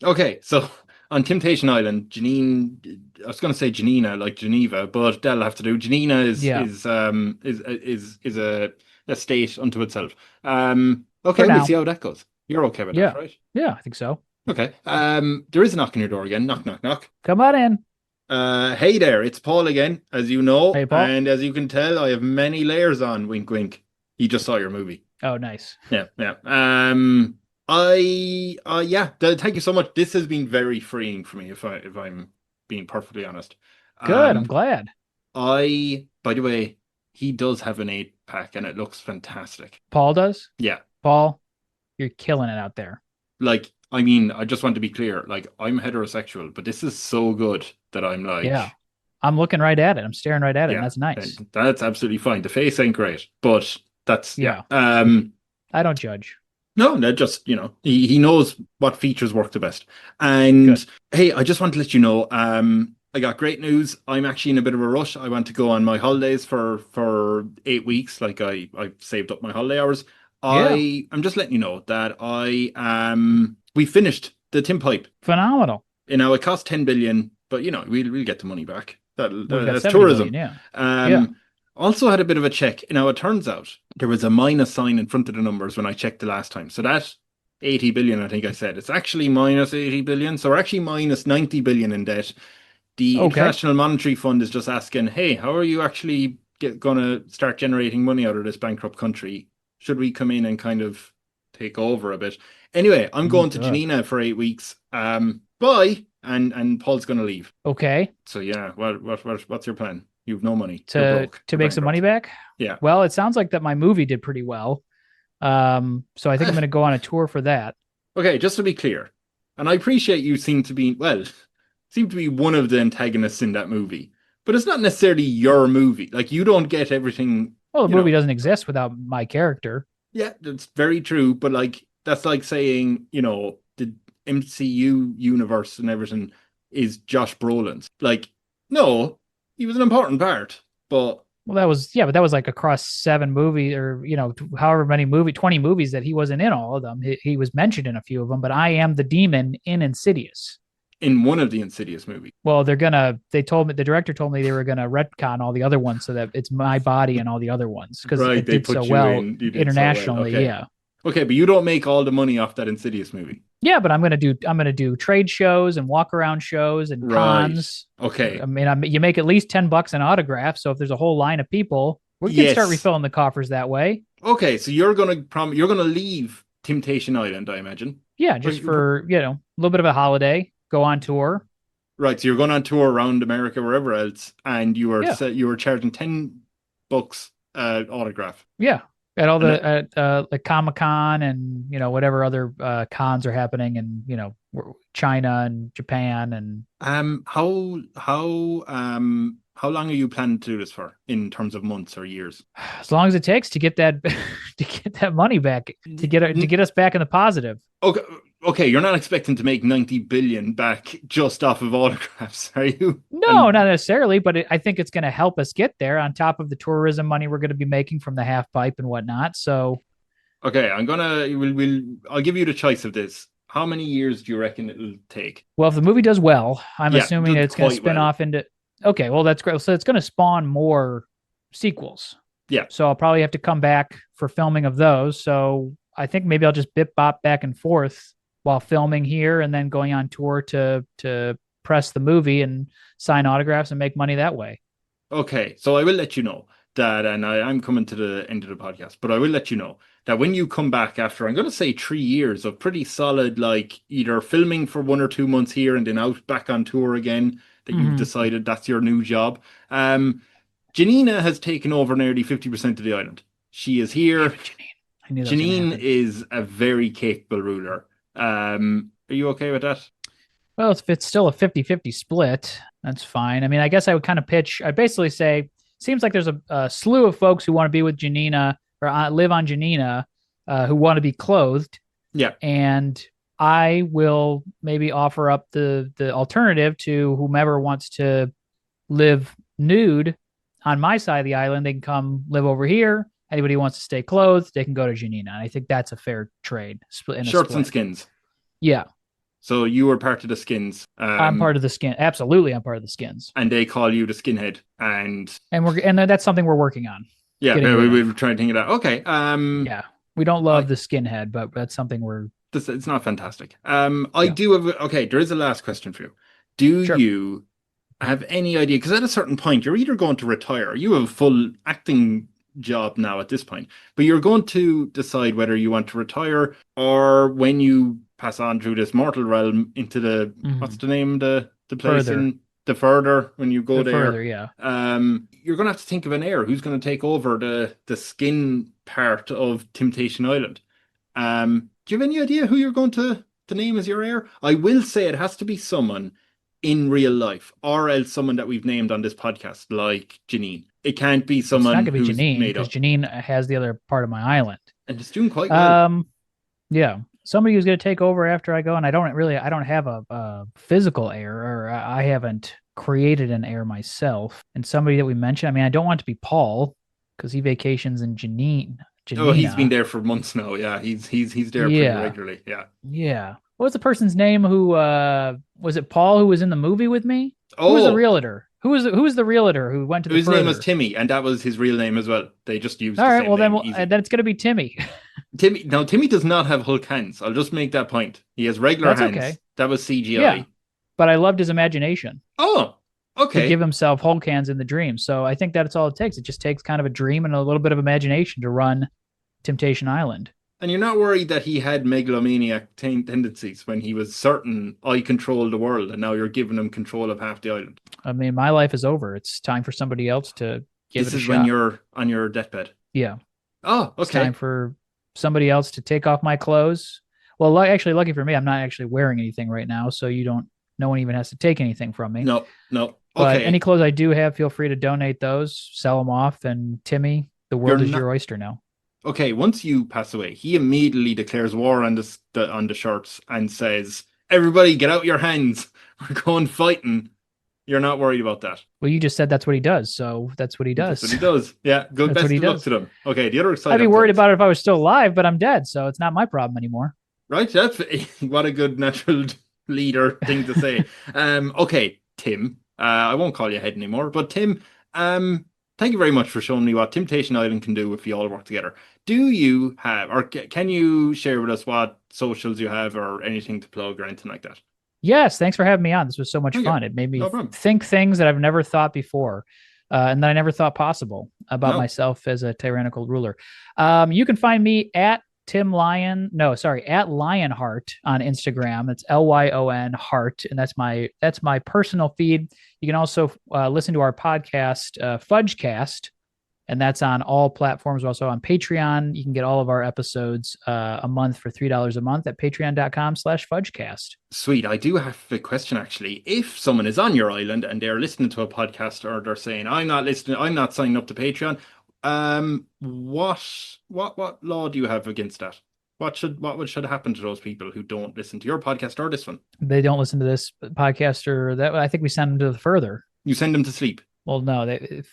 Okay, so on Temptation Island, Janine, I was going to say Janina, like Geneva, but that'll have to do. Janina is a state unto itself. Okay, we'll see how that goes. You're okay with that, right? Yeah, I think so. Okay. There is a knock on your door again. Knock, knock, knock. Come on in. Hey there, it's Paul again, as you know. Hey, Paul. And as you can tell, I have many layers on. Wink, wink. He just saw your movie. Oh, nice. Yeah. Thank you so much. This has been very freeing for me, if I'm being perfectly honest. Good. I'm glad. By the way, he does have an 8-pack and it looks fantastic. Paul does? Yeah. Paul, you're killing it out there. Like, I mean, I just want to be clear. Like, I'm heterosexual, but this is so good that I'm like... Yeah. I'm looking right at it. I'm staring right at it. Yeah, and that's nice. That's absolutely fine. The face ain't great, but that's... Yeah. I don't judge. No, just, he knows what features work the best. And Good. Hey, I just want to let you know, I got great news. I'm actually in a bit of a rush. I want to go on my holidays for 8 weeks. Like I saved up my holiday hours. I'm just letting you know that we finished the Tim Pipe. Phenomenal. It cost 10 billion, but we'll get the money back. That's 70 tourism. billion, Also had a bit of a check. It turns out there was a minus sign in front of the numbers when I checked the last time. So that 80 billion, I think I said, it's actually minus 80 billion. So we're actually minus 90 billion in debt. The International Monetary Fund is just asking, hey, how are you actually going to start generating money out of this bankrupt country? Should we come in and kind of take over a bit? Anyway, I'm going to Janina for 8 weeks. Bye. And Paul's going to leave. Okay. So yeah, what's your plan? You've no money to make some money back. Yeah. Well, it sounds like that my movie did pretty well. So I think I'm going to go on a tour for that. Okay, just to be clear, and I appreciate you seem to be one of the antagonists in that movie, but it's not necessarily your movie. Like, you don't get everything. Well, the movie doesn't exist without my character. Yeah, that's very true. But like, that's like saying, the MCU universe and everything is Josh Brolin's. Like, no. He was an important part, but... Well, that was like across 7 movies or, however many 20 movies that he wasn't in all of them. He was mentioned in a few of them, but I am the demon in Insidious. In one of the Insidious movies. Well, the director told me they were going to retcon all the other ones so that it's my body in all the other ones because it did so well internationally. Okay. Yeah. Okay, but you don't make all the money off that Insidious movie. Yeah, but I'm gonna do trade shows and walk around shows and cons. Okay. I mean, you make at least $10 an autograph. So if there's a whole line of people, we can start refilling the coffers that way. Okay, so you're gonna leave Temptation Island, I imagine. Yeah, just for a little bit of a holiday, go on tour. Right, so you're going on tour around America, wherever else, and you were charging $10 autograph. Yeah. At all the like Comic-Con and whatever other cons are happening in China and Japan and how long are you planning to do this for in terms of months or years? As long as it takes to get that money back, to get us back in the positive. Okay, you're not expecting to make 90 billion back just off of autographs, are you? No, not necessarily, but I think it's going to help us get there on top of the tourism money we're going to be making from the half pipe and whatnot. So, okay, I'll give you the choice of this. How many years do you reckon it'll take? Well, if the movie does well, I'm assuming it's going to spin off into Okay, well, that's great. So it's going to spawn more sequels. Yeah. So I'll probably have to come back for filming of those. So I think maybe I'll just bip bop back and forth while filming here and then going on tour to press the movie and sign autographs and make money that way. Okay, so I will let you know that, and I'm coming to the end of the podcast, but I will let you know that when you come back after, I'm going to say 3 years of pretty solid, like either filming for 1 or 2 months here and then out back on tour again, that you've decided that's your new job. Janina has taken over nearly 50% of the island. She is here. Janine is a very capable ruler. Are you okay with that? Well, if it's still a 50-50 split, that's fine. I mean, I guess I would kind of pitch, I'd basically say, seems like there's a slew of folks who want to be with Janina or live on Janina who want to be clothed. Yeah. And I will maybe offer up the alternative to whomever wants to live nude on my side of the island. They can come live over here. Anybody who wants to stay clothed, they can go to Janina. I think that's a fair trade. Shirts and skins. Yeah. So you were part of the skins. I'm part of the skin. Absolutely, I'm part of the skins. And they call you the skinhead. And that's something we're working on. Yeah, we were trying to think of that. Okay. Yeah, we don't love the skinhead, but that's something it's not fantastic. I do have. Okay, there is a last question for you. Do you have any idea? Because at a certain point, you're either going to retire. You have a full acting job now at this point, but you're going to decide whether you want to retire or when you pass on through this mortal realm into the what's the name of the place in the further when you go there. Further, yeah. You're going to have to think of an heir who's going to take over the skin part of Tim-tation Island. Do you have any idea who you're going to name as your heir? I will say it has to be someone in real life, or else someone that we've named on this podcast, like Janine. It can't be someone it's not going to be Janine, because Janine has the other part of my island. And it's doing quite well. Yeah. Somebody who's going to take over after I go, and I don't have a physical heir, or I haven't created an heir myself. And somebody that we mentioned, I mean, I don't want it to be Paul because he vacations in Janina. Oh, he's been there for months now. Yeah, he's there pretty regularly. Yeah. Yeah. What was the person's name who was it Paul who was in the movie with me? Oh, who was the realtor? Who was the realtor who went to the His name was Timmy, and that was his real name as well. They just used All the right, same well name. then it's going to be Timmy. Timmy does not have Hulk hands. I'll just make that point. He has regular hands. Okay. That was CGI. Yeah, but I loved his imagination. Oh, okay. To give himself Hulk hands in the dream. So I think that's all it takes. It just takes kind of a dream and a little bit of imagination to run Tim-tation Island. And you're not worried that he had megalomaniac tendencies when he was certain, I control the world, and now you're giving him control of half the island. I mean, my life is over. It's time for somebody else to give it a shot. This is when you're on your deathbed. Yeah. Oh, okay. It's time for somebody else to take off my clothes. Well, actually, lucky for me, I'm not actually wearing anything right now, so no one even has to take anything from me. No. Okay. But any clothes I do have, feel free to donate those, sell them off, and Timmy, the world is your oyster now. Okay, once you pass away, he immediately declares war on the shirts and says, "Everybody, get out your hands. We're going fighting." You're not worried about that. Well, you just said that's what he does, so that's what he does. That's what he does. Yeah, good. Best of luck to them. Okay, the other side. I'd be worried about it if I was still alive, but I'm dead, so it's not my problem anymore. Right? That's what a good natural leader thing to say. Okay, Tim. I won't call you Head anymore, but Tim. Thank you very much for showing me what Tim-tation Island can do if you all work together. Do you have, or can you share with us what socials you have or anything to plug or anything like that? Yes, thanks for having me on. This was so much fun. It made me think things that I've never thought before and that I never thought possible about myself as a tyrannical ruler. You can find me at at Lionheart on Instagram. It's LYON Heart, and that's my personal feed. You can also listen to our podcast, Fudgecast, and that's on all platforms. Also on Patreon, you can get all of our episodes a month for $3 a month at patreon.com/Fudgecast. Sweet. I do have a question actually. If someone is on your island and they're listening to a podcast, or they're saying, "I'm not listening, I'm not signing up to Patreon," what law do you have against that? What should happen to those people who don't listen to your podcast or this one? They don't listen to this podcast or that. I think we send them to the further. You send them to sleep. Well, no,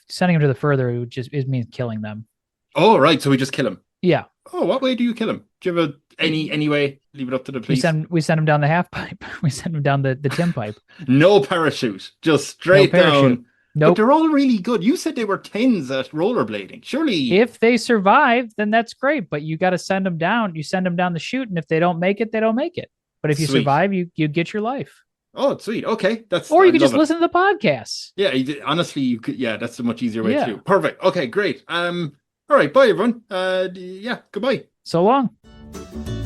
sending them to the further it means killing them. Oh, right. So we just kill them. Yeah. Oh, what way do you kill them? Do you have any way? Leave it up to the police. We send them down the half pipe. We send them down the Tim pipe. No parachute, just straight down. But Nope. they're all really good. You said they were 10s at rollerblading. Surely. If they survive, then that's great. But you got to send them down. You send them down the chute, and if they don't make it, they don't make it. But if you Sweet. survive, you get your life. Oh, sweet. Okay, Or you I could just love it. listen to the podcasts. Yeah, honestly, you could. Yeah, that's a much easier way Yeah. to do. Perfect. Okay, great. All right, bye everyone. Yeah, goodbye. So long.